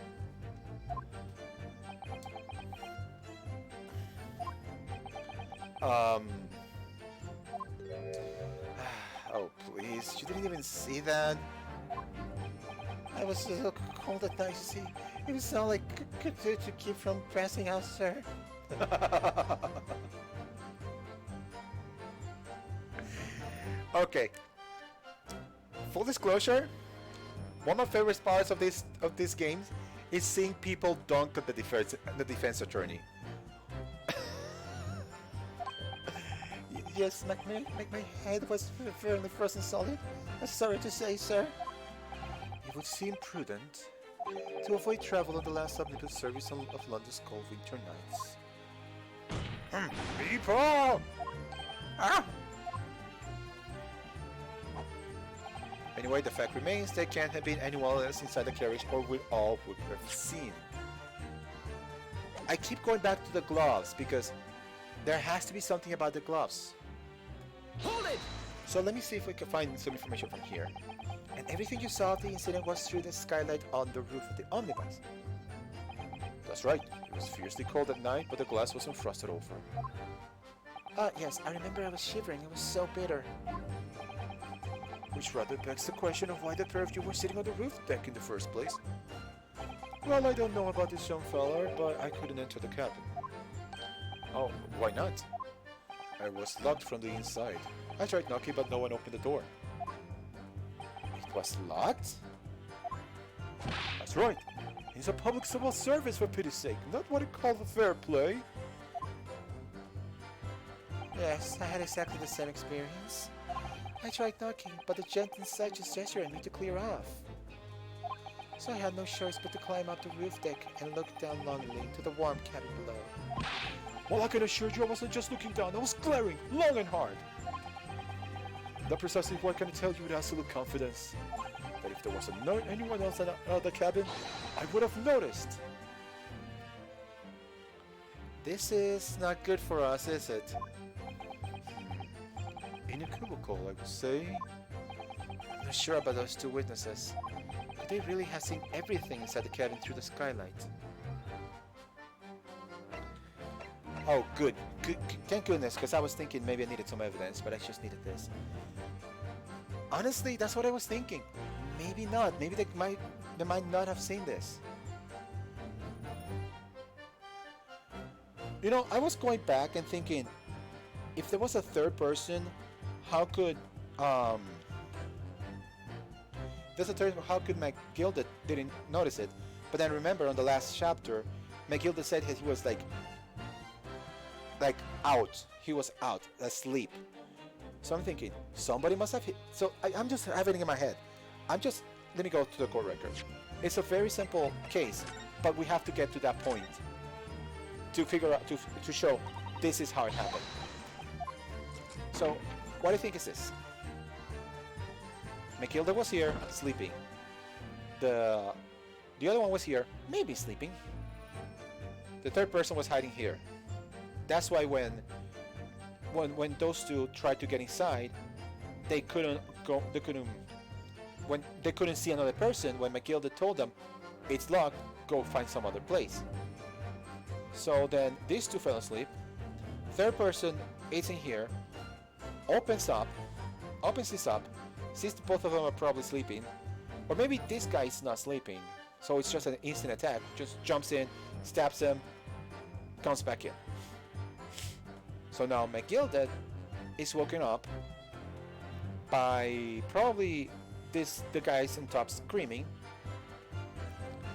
S1: Oh, please. You didn't even see that?
S2: I was so cold at night, you see. It was all I could do to keep from passing out, sir.
S1: Okay. Full disclosure, one of my favorite parts of these games is seeing people dunk at the defense attorney.
S2: Yes, my head was fairly frozen solid. Sorry to say, sir.
S1: It would seem prudent to avoid travel on the last omnibus service of London's cold winter nights. People!
S2: Ah!
S1: Anyway, the fact remains there can't have been anyone else inside the carriage or we all would have seen. I keep going back to the gloves because there has to be something about the gloves.
S3: Hold it!
S1: So let me see if we can find some information from here. And everything you saw of the incident was through the skylight on the roof of the omnibus. That's right. It was fiercely cold at night, but the glass wasn't frosted over.
S2: Yes, I remember I was shivering. It was so bitter.
S1: Which rather begs the question of why the pair of you were sitting on the roof deck in the first place. Well, I don't know about this young fella, but I couldn't enter the cabin. Oh, why not? I was locked from the inside. I tried knocking, but no one opened the door. It was locked? That's right. It's a public civil service, for pity's sake, not what I call fair play.
S2: Yes, I had exactly the same experience. I tried knocking, but the gent inside just gestured at me to clear off. So I had no choice but to climb up the roof deck and look down longingly to the warm cabin below.
S1: Well, I can assure you I wasn't just looking down, I was glaring, long and hard. That's precisely what I can tell you with absolute confidence. That if there was anyone else in the cabin, I would have noticed.
S2: This is not good for us, is it?
S1: Inequivocal, I would say.
S2: I'm not sure about those two witnesses. Could they really have seen everything inside the cabin through the skylight?
S1: Oh, good. Thank goodness, because I was thinking maybe I needed some evidence, but I just needed this.
S2: Honestly, that's what I was thinking. Maybe not. Maybe they might not have seen this.
S1: You know, I was going back and thinking, if there was a third person, how could how could McGilda didn't notice it? But then remember on the last chapter, McGilda said he was like out. He was out, asleep. So I'm thinking, somebody must have hit. So I'm just having it in my head. Let me go to the court record. It's a very simple case, but we have to get to that point to figure out, to show this is how it happened. So, what do you think is this? McGilda was here, sleeping. The other one was here, maybe sleeping. The third person was hiding here. That's why when those two tried to get inside, they couldn't see another person. When McGilda told them, it's locked, go find some other place. So then these two fell asleep. Third person is in here, opens this up, sees both of them are probably sleeping, or maybe this guy is not sleeping, so it's just an instant attack, just jumps in, stabs him, comes back in. So now McGilda is woken up by probably the guys on top screaming,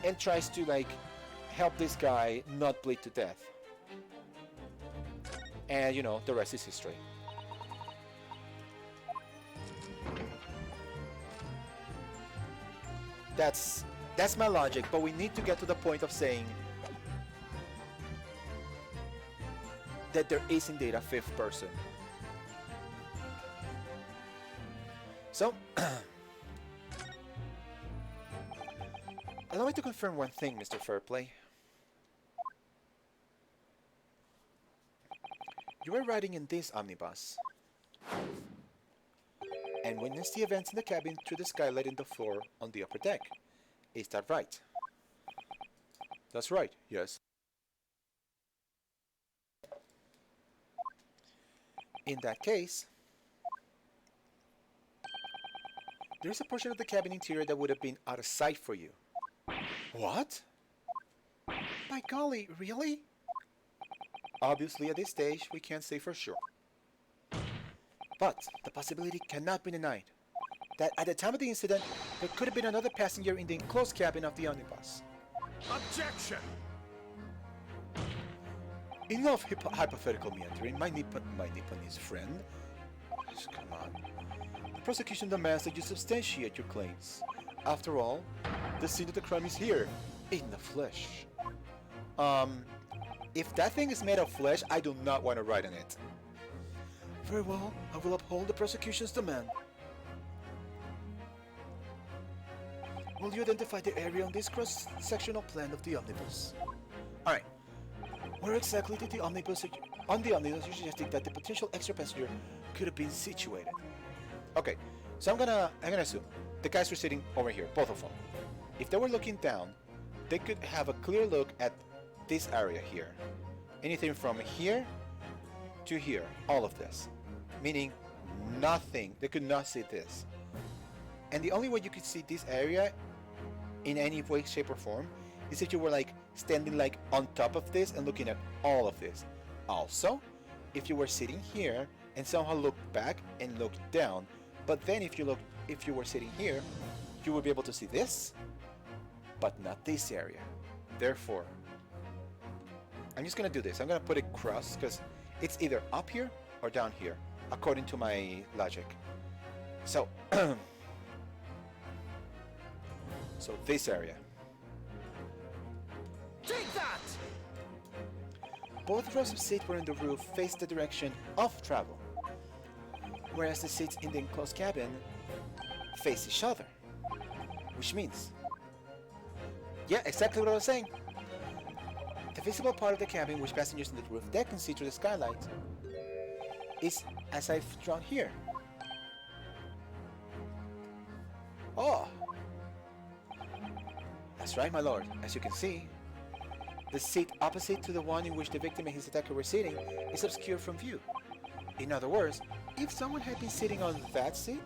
S1: and tries to help this guy not bleed to death. And you know, the rest is history. That's my logic, but we need to get to the point of saying that there is indeed a fifth person. So, allow me to confirm one thing, Mr. Fairplay. You were riding in this omnibus and witnessed the events in the cabin through the skylight in the floor on the upper deck. Is that right? That's right, yes. In that case, There's a portion of the cabin interior that would have been out of sight for you. What?
S2: By golly, really?
S1: Obviously, at this stage, we can't say for sure. But the possibility cannot be denied that at the time of the incident, there could have been another passenger in the enclosed cabin of the omnibus.
S3: Objection!
S1: Enough hypothetical meandering, my Nipponese friend. Come on. The prosecution demands that you substantiate your claims. After all, the scene of the crime is here, in the flesh. If that thing is made of flesh, I do not want to ride on it. Very well, I will uphold the prosecution's demand. Will you identify the area on this cross-sectional plan of the omnibus? Alright. Where exactly did the omnibus you're suggesting that the potential extra passenger could have been situated? Okay, so I'm gonna assume the guys were sitting over here, both of them. If they were looking down, they could have a clear look at this area here. Anything from here to here, all of this. Meaning nothing, they could not see this. And the only way you could see this area in any way, shape or form is if you were like standing like on top of this and looking at all of this. Also, if you were sitting here and somehow looked back and looked down, but then if you were sitting here, you would be able to see this, but not this area. Therefore, I'm just gonna do this. I'm gonna put it cross because it's either up here or down here, according to my logic. So, so this area.
S3: Take that!
S1: Both rows of seats were in the roof faced the direction of travel, whereas the seats in the enclosed cabin face each other. Which means, yeah, exactly what I was saying. The visible part of the cabin which passengers in the roof deck can see through the skylight is as I've drawn here. Oh! That's right, my lord. As you can see, the seat opposite to the one in which the victim and his attacker were sitting is obscured from view. In other words, if someone had been sitting on that seat,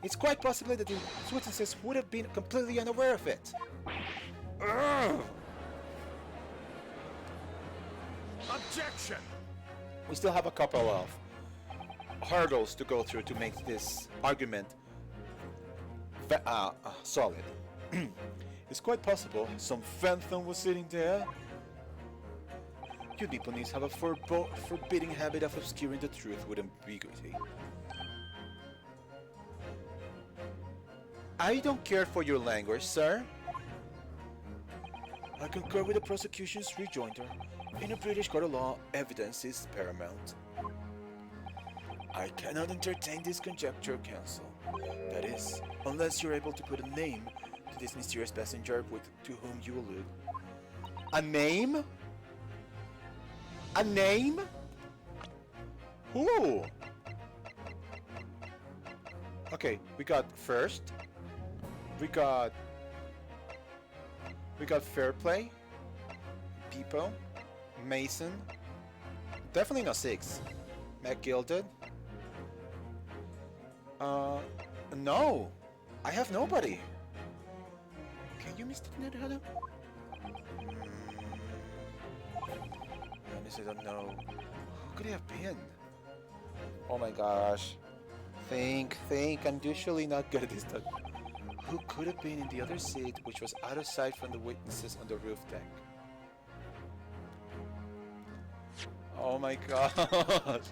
S1: it's quite possible that the witnesses would have been completely unaware of it. Ugh.
S3: Objection!
S1: We still have a couple of hurdles to go through to make this argument solid. It's quite possible some phantom was sitting there. You Nipponese have a forbidding habit of obscuring the truth with ambiguity. I don't care for your language, sir. I concur with the prosecution's rejoinder. In a British court of law, evidence is paramount. I cannot entertain this conjecture, counsel. That is, unless you're able to put a name to this mysterious passenger to whom you allude. A name? A name? Who? Okay, we got first. We got Fair Play, Peepo, Mason, definitely not Six, McGilded. No, I have nobody. Can you Mr. Nedhada? Honestly, I don't know. Who could it have been? Oh my gosh. Think. I'm usually not good at this stuff. Who could have been in the other seat, which was out of sight from the witnesses on the roof deck? Oh my god.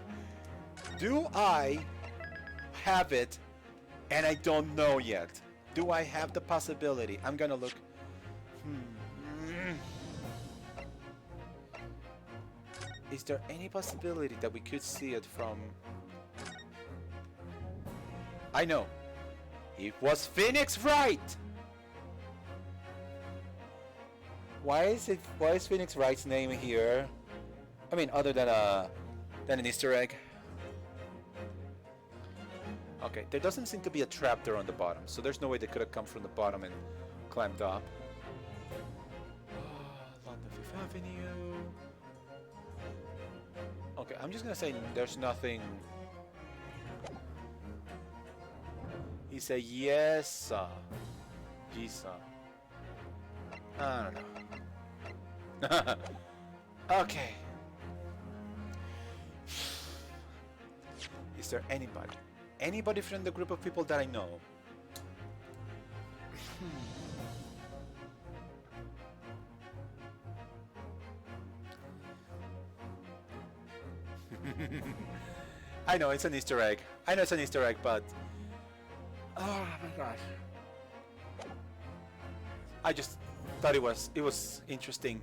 S1: Do I have it and I don't know yet? Do I have the possibility? I'm gonna look. Is there any possibility that we could see it from... I know. It was Phoenix Wright! Why is Phoenix Wright's name here? I mean, other than an Easter egg. Okay, there doesn't seem to be a trap there on the bottom, so there's no way they could have come from the bottom and climbed up. London Fifth Avenue. Okay, I'm just gonna say there's nothing. He said, yes, sir. Yes, sir. I don't know. Okay. Is there anybody? Anybody from the group of people that I know? I know it's an Easter egg. I know it's an Easter egg, but oh my gosh. I just thought it was interesting.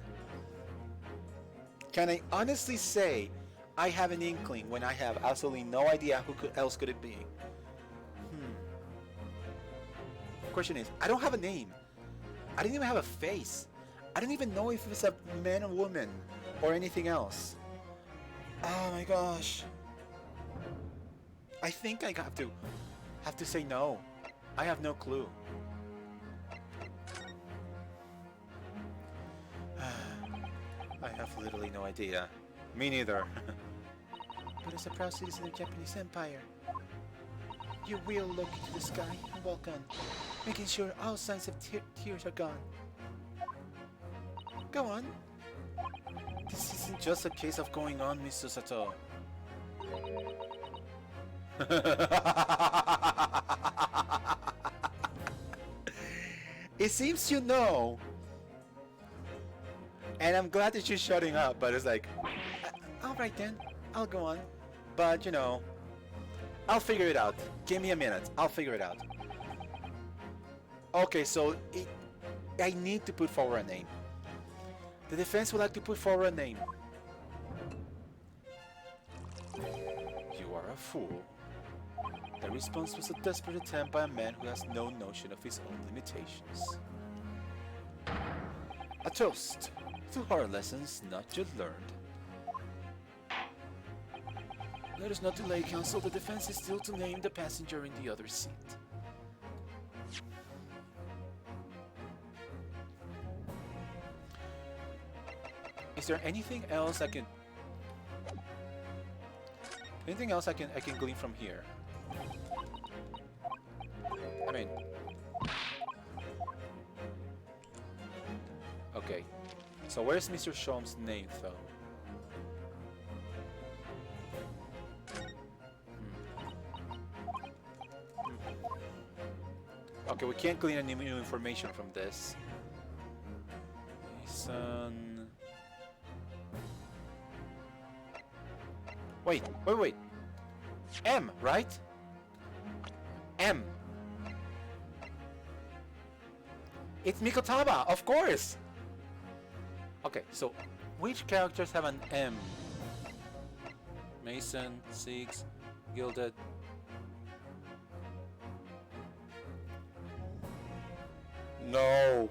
S1: Can I honestly say I have an inkling when I have absolutely no idea who else could it be? Question is, I don't have a name. I didn't even have a face. I don't even know if it's a man or woman or anything else. Oh my gosh. I think I have to say no. I have no clue. I have literally no idea. Me neither. But as a proud citizen of the Japanese Empire, you will look into the sky and walk on, making sure all signs of tears are gone. Go on. This isn't just a case of going on, Mr. Sato. It seems you know. And I'm glad that you're shutting up, but it's like, alright then, I'll go on. But, you know, I'll figure it out. Give me a minute, I'll figure it out. Okay, so I need to put forward a name. The defense would like to put forward a name. You are a fool. The response was a desperate attempt by a man who has no notion of his own limitations. A toast to hard lessons not yet learned. Let us not delay, counsel. The defense is still to name the passenger in the other seat. Is there anything else I can... Anything else I can glean from here? I mean... Okay. So where's Mr. Shom's name, though? Okay, we can't glean any new information from this. Mason... Wait. M, right? M. It's Mikotaba, of course! Okay, so which characters have an M? Mason, Six, Gilded. No.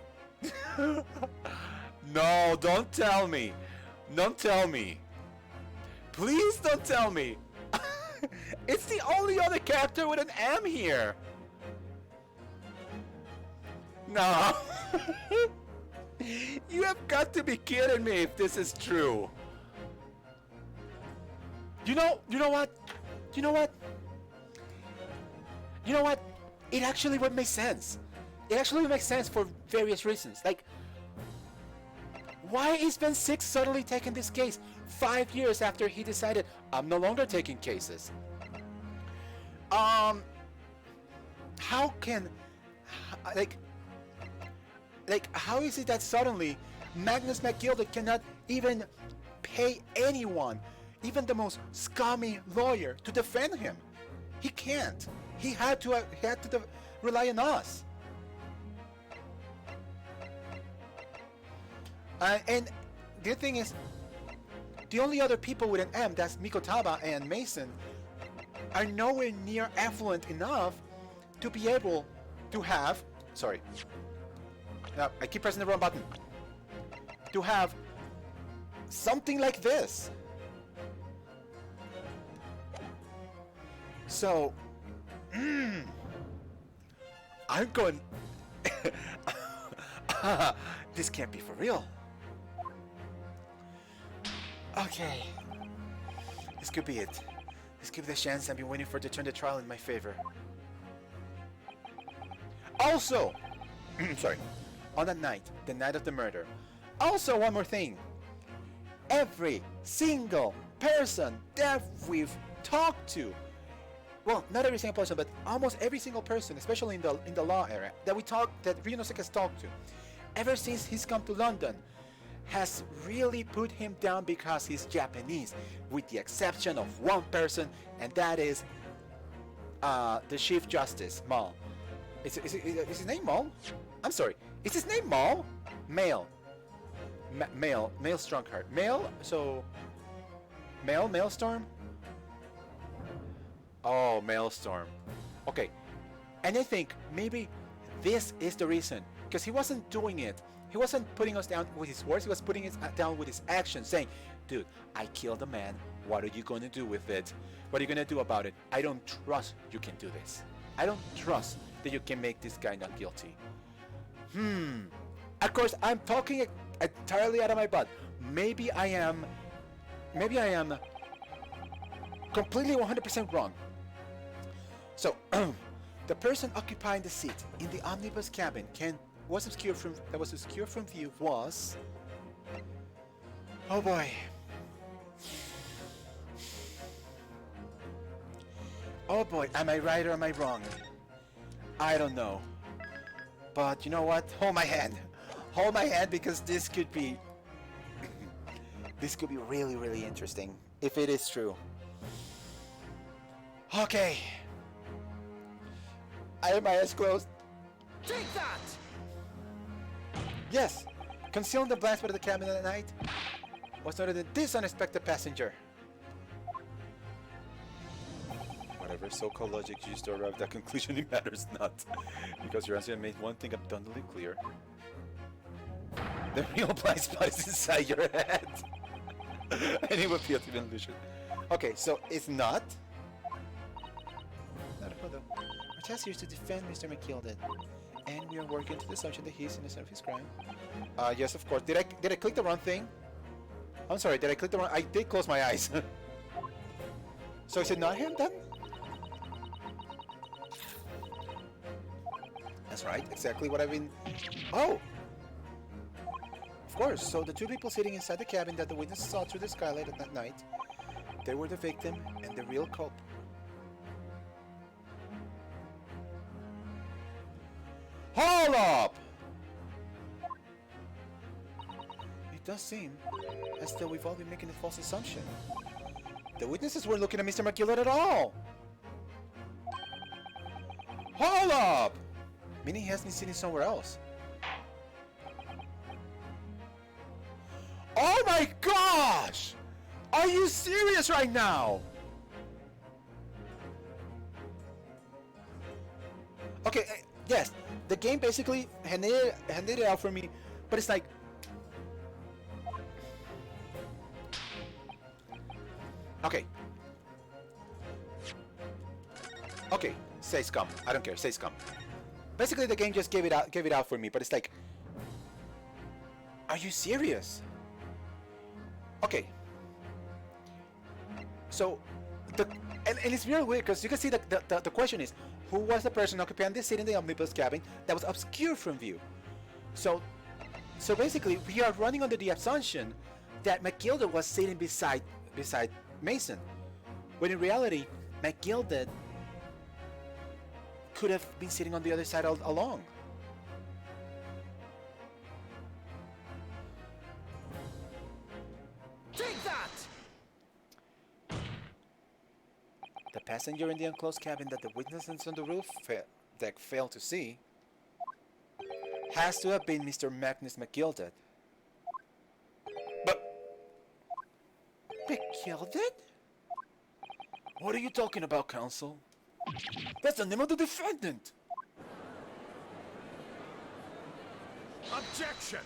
S1: No, don't tell me. Don't tell me. Please don't tell me. It's the only other character with an M here. No. You have got to be kidding me if this is true. You know what? It actually would make sense. It actually makes sense for various reasons. Like, why is Ben 6 suddenly taking this case 5 years after he decided, I'm no longer taking cases? How can, how is it that suddenly Magnus McGilded cannot even pay anyone, even the most scummy lawyer, to defend him? He can't. He had to rely on us. And the thing is, the only other people with an M, that's Mikotaba and Mason, are nowhere near affluent enough to be able to have... Sorry. No, I keep pressing the wrong button. To have something like this. So... I'm going... This can't be for real. Okay. This could be it. This could be the chance I've been waiting for to turn the trial in my favor. Also, sorry, on that night, the night of the murder. Also, one more thing. Every single person that we've talked to, well, not every single person, but almost every single person, especially in the law area, that Ryunosuke has talked to, ever since he's come to London, has really put him down because he's Japanese, with the exception of one person, and that is the Chief Justice, Mal. Is his name Mal? I'm sorry. Is his name Mal? Male. Male Strongheart. Male, so... Maelstrom? Oh, Maelstrom. Okay. And I think maybe this is the reason. Because he wasn't doing it. He wasn't putting us down with his words. He was putting us down with his actions. Saying, dude, I killed a man. What are you going to do with it? What are you going to do about it? I don't trust you can do this. I don't trust that you can make this guy not guilty. Of course, I'm talking entirely out of my butt. Maybe I am completely 100% wrong. So, the person occupying the seat in the omnibus cabin that was obscured from view was... Oh boy. Oh boy, am I right or am I wrong? I don't know. But you know what? Hold my hand. Hold my hand, because this could be... this could be really, really interesting. If it is true. Okay. I have my eyes closed.
S3: Take that!
S1: Yes. Concealing the blind spot of the cabin at night was noted than this unexpected passenger. Whatever so-called logic you used to arrive at that conclusion, it matters not. Because your answer made one thing abundantly clear. The real blind spot is inside your head. And it would be an illusion. Okay, so it's not? Not a photo. Our task here is to defend Mr. McGilded. And we are working to the assumption that he's innocent of his crime. Yes, of course. Did I click the wrong thing? I'm sorry, did I click the wrong... I did close my eyes. So is it not him then? That's right, exactly what I've been... Oh! Of course, so the two people sitting inside the cabin that the witnesses saw through the skylight at that night, they were the victim and the real culprit. Hold up! It does seem as though we've all been making a false assumption. The witnesses weren't looking at Mr. McGillard at all! Hold up! Meaning he has been sitting somewhere else. Oh my gosh! Are you serious right now? Okay, yes, the game basically handed it out for me, but it's like... Okay. Okay, say scum. I don't care, say scum. Basically the game just gave it out for me, but it's like... Are you serious? Okay. So, and it's really weird because you can see that the question is, who was the person occupying this seat in the omnibus cabin that was obscured from view? So basically, we are running under the assumption that McGilded was sitting beside Mason, when in reality, McGilded could have been sitting on the other side all along.
S3: Take that!
S1: The passenger in the enclosed cabin that the witnesses on the roof deck failed to see has to have been Mr. Magnus McGilded. But... McGilded? What are you talking about, counsel? That's the name of the defendant!
S3: Objection!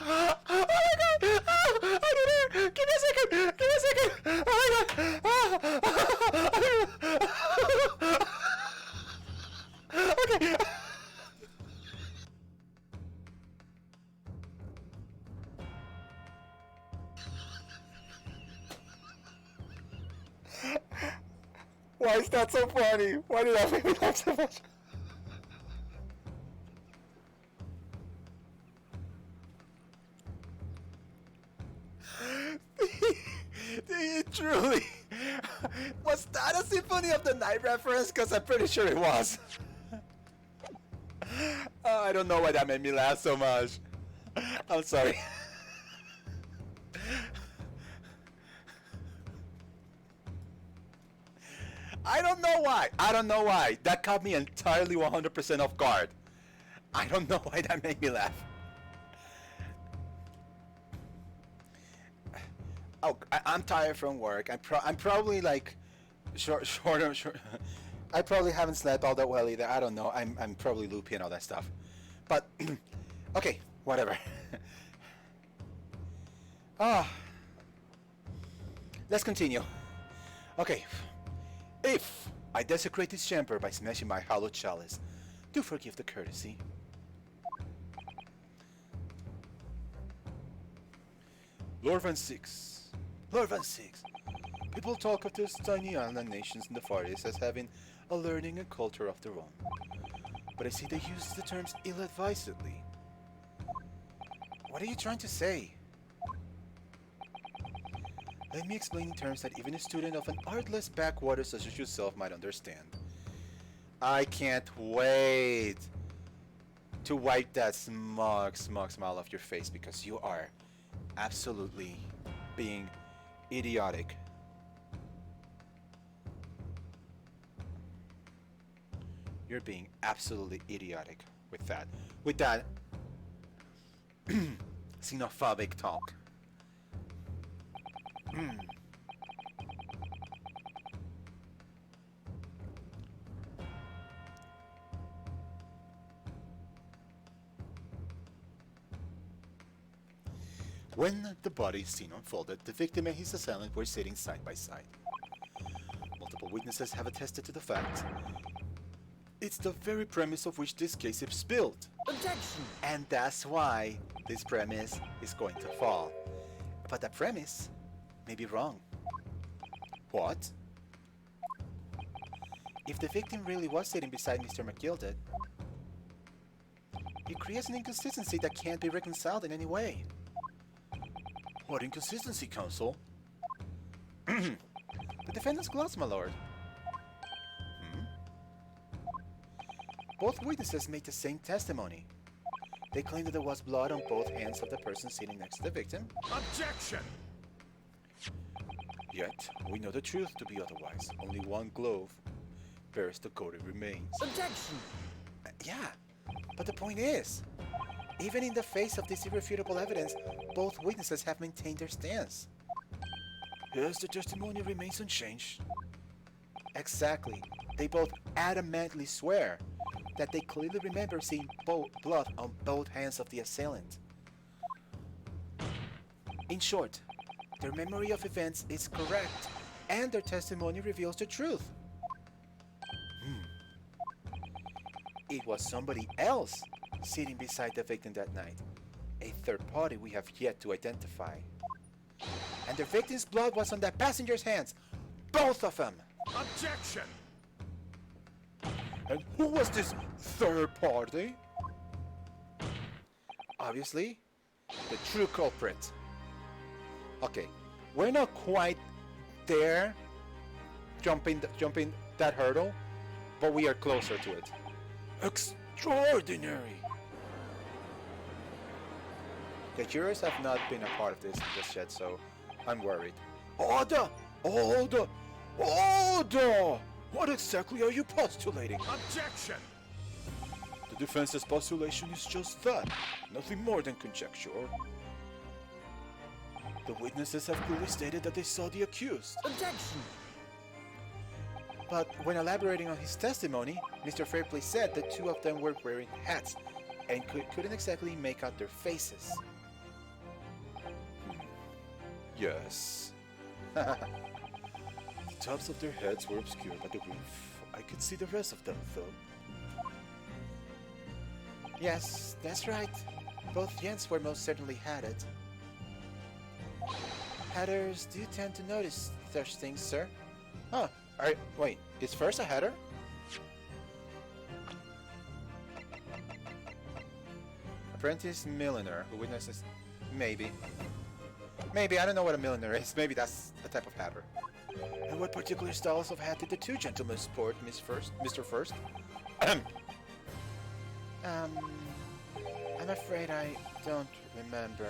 S1: Oh my god! Oh, I did it! Give me a second! Give me a second! Oh my god! Okay.
S2: Why is that so funny? Why did that make me laugh so much?
S1: Truly, was that a Symphony of the Night reference? Because I'm pretty sure it was. I don't know why that made me laugh so much. I'm sorry. I don't know why. I don't know why. That caught me entirely 100% off guard. I don't know why that made me laugh. Oh, I'm tired from work. I'm probably like short. I probably haven't slept all that well either. I don't know. I'm probably loopy and all that stuff. But okay, whatever. Let's continue. Okay. If I desecrate this chamber by smashing my hallowed chalice, do forgive the courtesy. Lord Van Six. Lord Van Six. People talk of those tiny island nations in the Far East as having a learning and culture of their own. But I see they use the terms ill-advisedly. What are you trying to say? Let me explain in terms that even a student of an artless backwater such as yourself might understand. I can't wait to wipe that smug smile off your face because you are absolutely being idiotic. You're being absolutely idiotic with that. With that xenophobic talk. When the body scene unfolded, the victim and his assailant were sitting side by side. Multiple witnesses have attested to the fact. It's the very premise of which this case is built.
S3: Objection!
S1: And that's why this premise is going to fall. But the premise may be wrong. What? If the victim really was sitting beside Mr. McGilded, it creates an inconsistency that can't be reconciled in any way. What inconsistency, counsel? The defendant's gloves, my lord. Both witnesses made the same testimony. They claimed that there was blood on both hands of the person sitting next to the victim.
S3: Objection!
S1: Yet, we know the truth to be otherwise. Only one glove bears the gory remains.
S3: Objection!
S1: Yeah, but the point is, even in the face of this irrefutable evidence, both witnesses have maintained their stance. Yes, the testimony remains unchanged. Exactly. They both adamantly swear that they clearly remember seeing blood on both hands of the assailant. In short, their memory of events is correct, and their testimony reveals the truth. It was somebody else sitting beside the victim that night, a third party we have yet to identify. And the victim's blood was on that passenger's hands, both of them!
S3: Objection!
S1: And who was this third party? Obviously, the true culprit. Okay, we're not quite there, jumping that hurdle, but we are closer to it. Extraordinary! The jurors have not been a part of this just yet, so I'm worried. Order! Order! Order! What exactly are you postulating?
S3: Objection!
S1: The defense's postulation is just that, nothing more than conjecture. The witnesses have clearly stated that they saw the accused.
S3: Objection!
S1: But when elaborating on his testimony, Mr. Fairplay said the two of them were wearing hats and couldn't exactly make out their faces. Yes. The tops of their heads were obscured by the roof. I could see the rest of them, though. Yes, that's right. Both gents were most certainly hatted. Hatters do tend to notice such things, sir. Huh. Wait,
S2: Is first a hatter? Apprentice milliner who witnesses... Maybe. Maybe, I don't know what a milliner is. Maybe that's a type of hatter. And what particular styles of hat did the two gentlemen sport, Mr. First? I'm afraid I don't remember.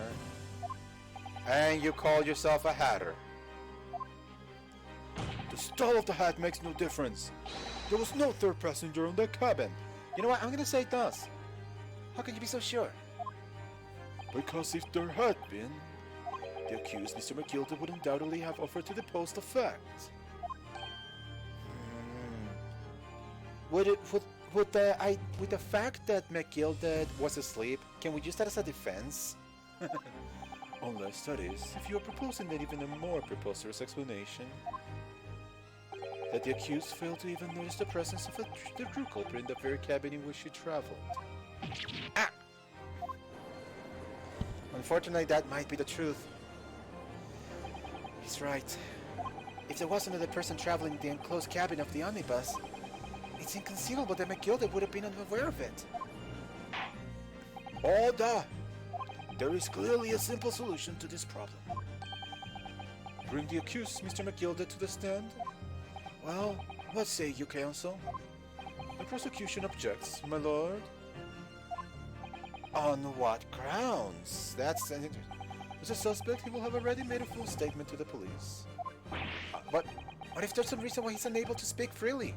S2: And you call yourself a hatter? The style of the hat makes no difference. There was no third passenger in the cabin. You know what? I'm gonna say it does. How can you be so sure? Because if there had been, the accused, Mr. McGilda, would undoubtedly have offered to depose the fact. Would the fact that McGilda was asleep, can we use that as a defense? Unless, that is, if you are proposing that even a more preposterous explanation. That the accused failed to even notice the presence of the true culprit in the very cabin in which she traveled. Ah! Unfortunately, that might be the truth. He's right. If there was another person traveling the enclosed cabin of the omnibus, it's inconceivable that McGilda would have been unaware of it. Order! There is clearly a simple solution to this problem. Bring the accused, Mr. McGilda, to the stand. Well, what say you, counsel? The prosecution objects, my lord. On what grounds? That's an as a suspect, he will have already made a full statement to the police. But what if there's some reason why he's unable to speak freely?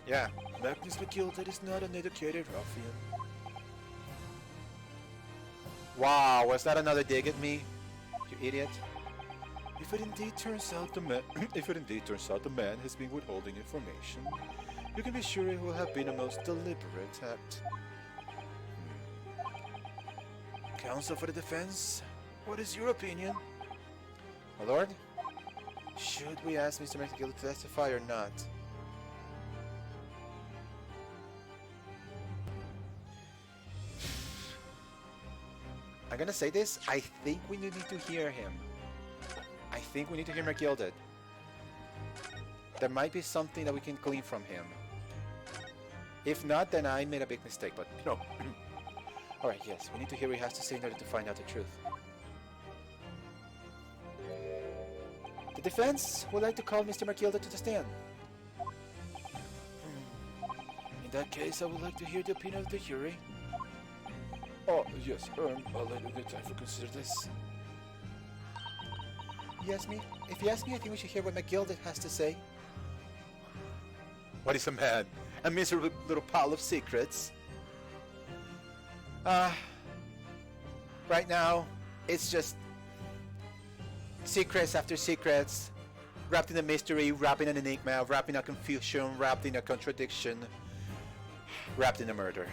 S2: Yeah, Magnus McGilda is not an educated ruffian. Wow, was that another dig at me? You idiot. If it indeed turns out the man has been withholding information, you can be sure it will have been a most deliberate act. Counsel for the defense, what is your opinion? My lord, should we ask Mr. McGill to testify or not? I'm gonna say this, I think we need to hear him. I think we need to hear McGilded. There might be something that we can glean from him. If not, then I made a big mistake, but you know. Alright, yes, we need to hear what he has to say in order to find out the truth. The defense would like to call Mr. McGilda to the stand. In that case, I would like to hear the opinion of the jury. Oh, yes, I'll let you get time to consider this. If you ask me, I think we should hear what McGilda has to say. What is a man? A miserable little pile of secrets. Right now, it's just secrets after secrets, wrapped in a mystery, wrapped in an enigma, wrapped in a confusion, wrapped in a contradiction, wrapped in a murder.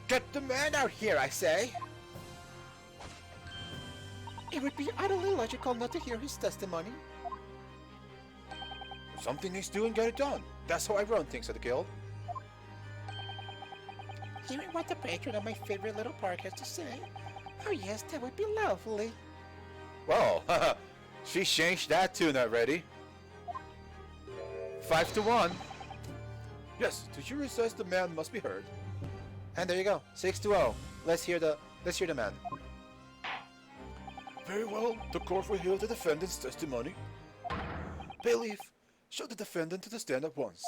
S2: Get the man out here, I say! It would be utterly illogical not to hear his testimony. Something needs to do and get it done. That's how I run things at the guild. Hearing what the patron of my favorite little park has to say. Oh yes, that would be lovely. Well, she changed that tune already. 5-1. Yes, the jury says the man must be heard. And there you go, 6-0. Let's hear the man. Very well, the court will hear the defendant's testimony. Bailiff, show the defendant to the stand at once.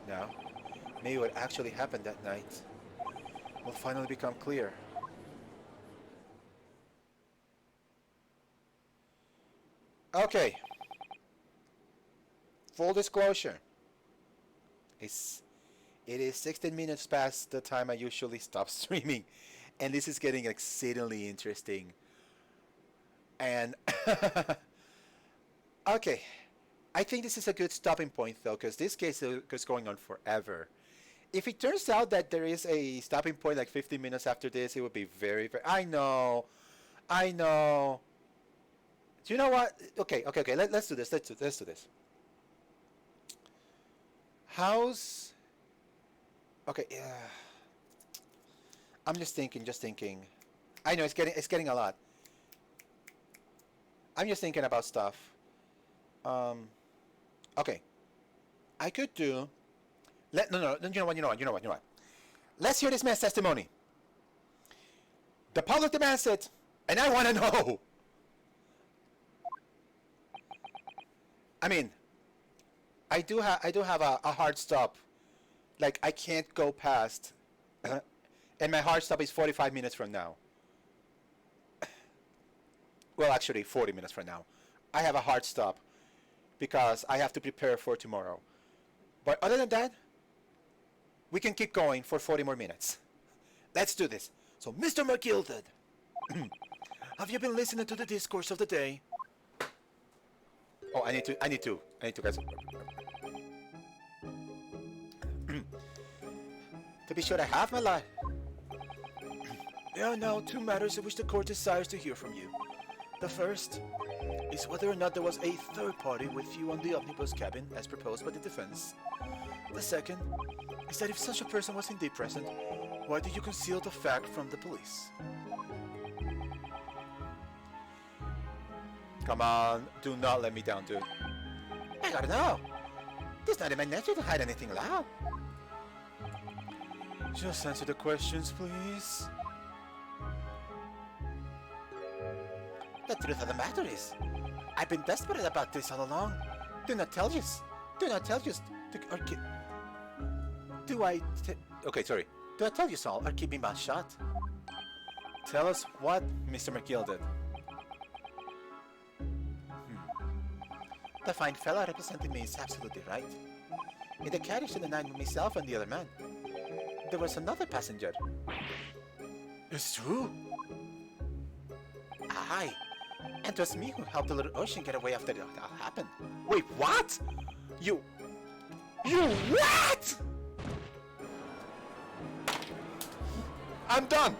S2: Now, maybe what actually happened that night will finally become clear. Okay. Full disclosure. It is 16 minutes past the time I usually stop streaming, and this is getting exceedingly interesting. And okay, I think this is a good stopping point though, because this case is going on forever. If it turns out that there is a stopping point like 15 minutes after this, it would be very, very... I know. Do you know what? Okay. Let's do this. Let's do this. How's... Okay, I'm just thinking. I know it's getting a lot. I'm just thinking about stuff. Okay. I could do. No. You know what? Let's hear this man's testimony. The public demands it, and I want to know. I mean, I do have a hard stop. Like, I can't go past, and my hard stop is 45 minutes from now. Well, actually, 40 minutes from now. I have a hard stop because I have to prepare for tomorrow. But other than that, we can keep going for 40 more minutes. Let's do this. So, Mr. McGilded, have you been listening to the discourse of the day? Oh, I need to, guys. To be sure I have, my lord.
S1: There are now two matters in which the court desires to hear from you. The first is whether or not there was a third party with you on the omnibus cabin as proposed by the defense. The second is that if such a person was indeed present, why did you conceal the fact from the police?
S2: Come on, do not let me down, dude. I gotta know. It's not in my nature to hide anything loud.
S1: Just answer the questions, please.
S2: The truth of the matter is, I've been desperate about this all along. Do not tell us. Okay, sorry. Do I tell you so, or keep me mouth shut?
S1: Tell us what Mr. McGilded.
S2: The fine fellow representing me is absolutely right. In the carriage in the night with myself and the other man, there was another passenger.
S1: It's true.
S2: Aye. And it was me who helped the little ocean get away after it all happened.
S1: Wait, what? You what? I'm done.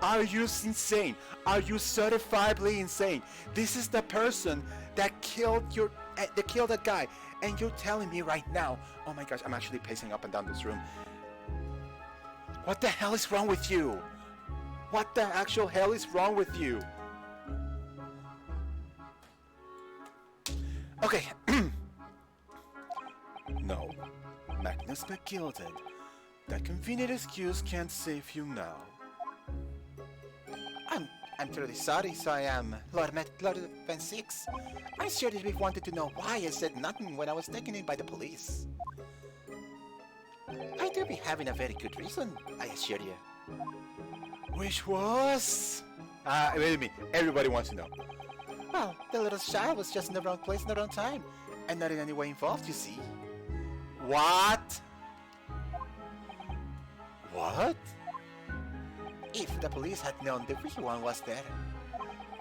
S1: Are you insane? Are you certifiably insane? This is the person that killed that guy, and you're telling me right now? Oh my gosh, I'm actually pacing up and down this room. What the hell is wrong with you? What the actual hell is wrong with you? Okay. No, Magnus McGilded. That convenient excuse can't save you now.
S2: I'm truly sorry, so I am, Lord Van Six. I sure that we wanted to know why I said nothing when I was taken in by the police. I do be having a very good reason, I assure you.
S1: Which was? Wait a minute. Everybody wants to know.
S2: Well, the little child was just in the wrong place in the wrong time, and not in any way involved, you see.
S1: What? What?
S2: If the police had known the real one was there,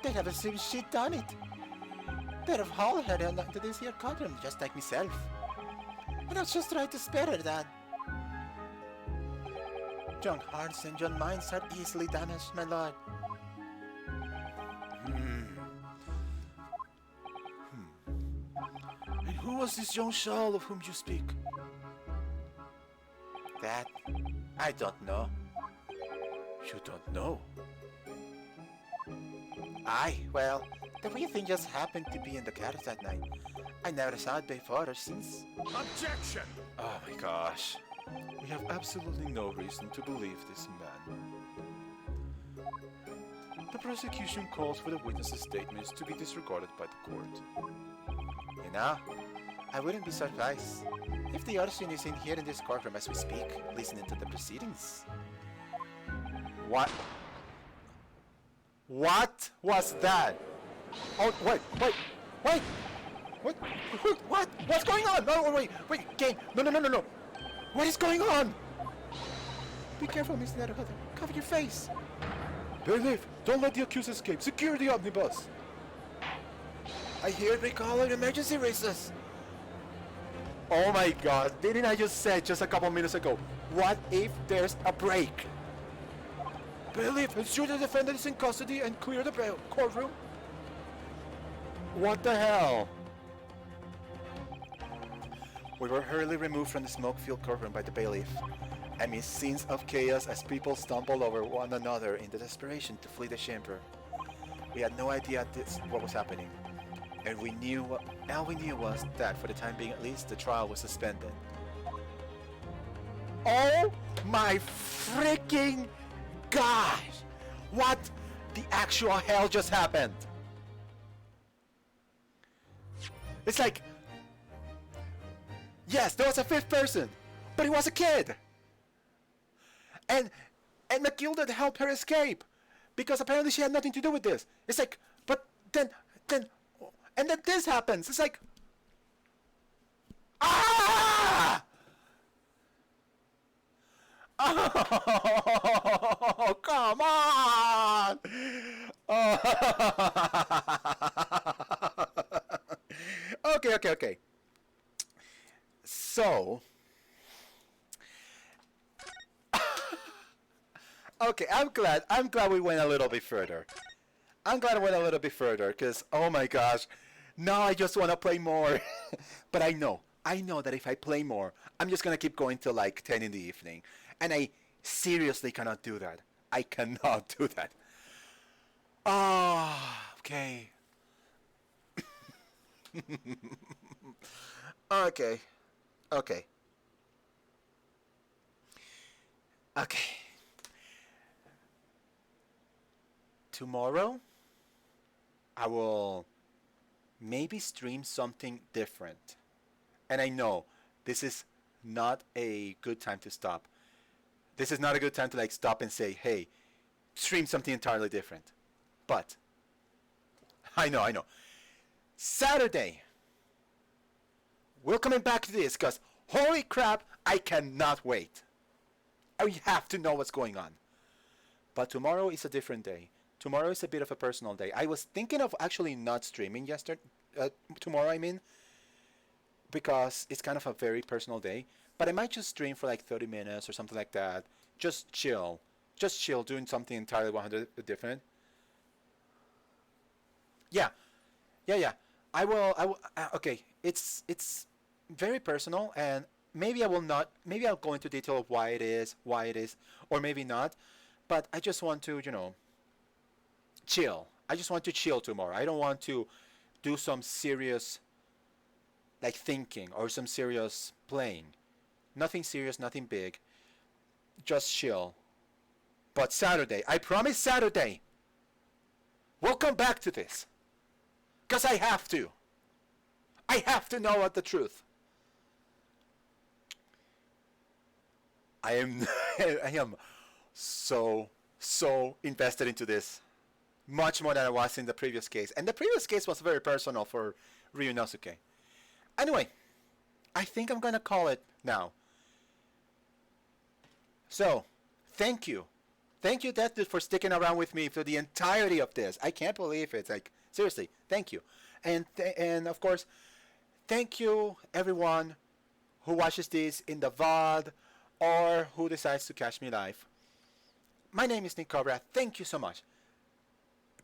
S2: they'd have assumed she'd done it. They'd have hauled her into this here courtroom, just like myself. And I was just trying to spare her that. Young hearts and young minds are easily damaged, my lord.
S1: And who was this young child of whom you speak?
S2: That, I don't know.
S1: You don't know?
S2: Aye, well, the real thing just happened to be in the carriage that night. I never saw it before or since.
S3: Objection!
S1: Oh my gosh. We have absolutely no reason to believe this man. The prosecution calls for the witness's statements to be disregarded by the court.
S2: You know, I wouldn't be surprised if the Ursula is in here in this courtroom as we speak, listening to the proceedings.
S1: What? What was that? Oh, wait. What? What's going on? No, wait, Kane. No. What is going on?
S2: Be careful, Mr. Naruhodo. Cover your face.
S1: Bailiff, don't let the accused escape. Secure the omnibus.
S2: I hear they call an emergency races.
S1: Oh my god, didn't I just say just a couple minutes ago? What if there's a break? Bailiff, ensure the defendant is in custody and clear the courtroom. What the hell? We were hurriedly removed from the smoke-filled courtroom by the bailiff, amid scenes of chaos as people stumbled over one another in the desperation to flee the chamber. We had no idea what was happening, and all we knew was that, for the time being at least, the trial was suspended. Oh my freaking gosh! What the actual hell just happened? It's like, yes, there was a fifth person, but he was a kid. And Matilda helped her escape because apparently she had nothing to do with this. It's like, but then this happens. It's like, ah! Oh, come on! Oh. Okay. So, okay, I'm glad we went a little bit further. Because, oh my gosh, now I just want to play more. But I know that if I play more, I'm just going to keep going till like 10 in the evening. And I seriously cannot do that. I cannot do that. Oh, okay. Okay. Tomorrow, I will maybe stream something different. And I know this is not a good time to stop. This is not a good time to like stop and say, hey, stream something entirely different. But I know. Saturday, we're coming back to this because holy crap, I cannot wait. I have to know what's going on. But tomorrow is a different day. Tomorrow is a bit of a personal day. I was thinking of actually not streaming tomorrow, because it's kind of a very personal day. But I might just stream for like 30 minutes or something like that. Just chill, doing something entirely 100 different. Yeah. I will. Okay, it's very personal, and maybe I will not. Maybe I'll go into detail of why it is, or maybe not. But I just want to, chill. I just want to chill tomorrow. I don't want to do some serious, like, thinking or some serious playing. Nothing serious, nothing big. Just chill. But Saturday, I promise Saturday, we'll come back to this. Because I have to. I have to know what the truth. I am so invested into this. Much more than I was in the previous case. And the previous case was very personal for Ryunosuke. Anyway, I think I'm going to call it now. So, thank you. Thank you, Death Dude, for sticking around with me for the entirety of this. I can't believe it. Like, seriously, thank you. And of course, thank you, everyone who watches this in the VOD or who decides to catch me live. My name is Nick Cobra. Thank you so much.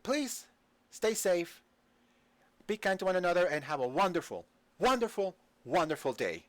S1: Please stay safe, be kind to one another, and have a wonderful, wonderful, wonderful day.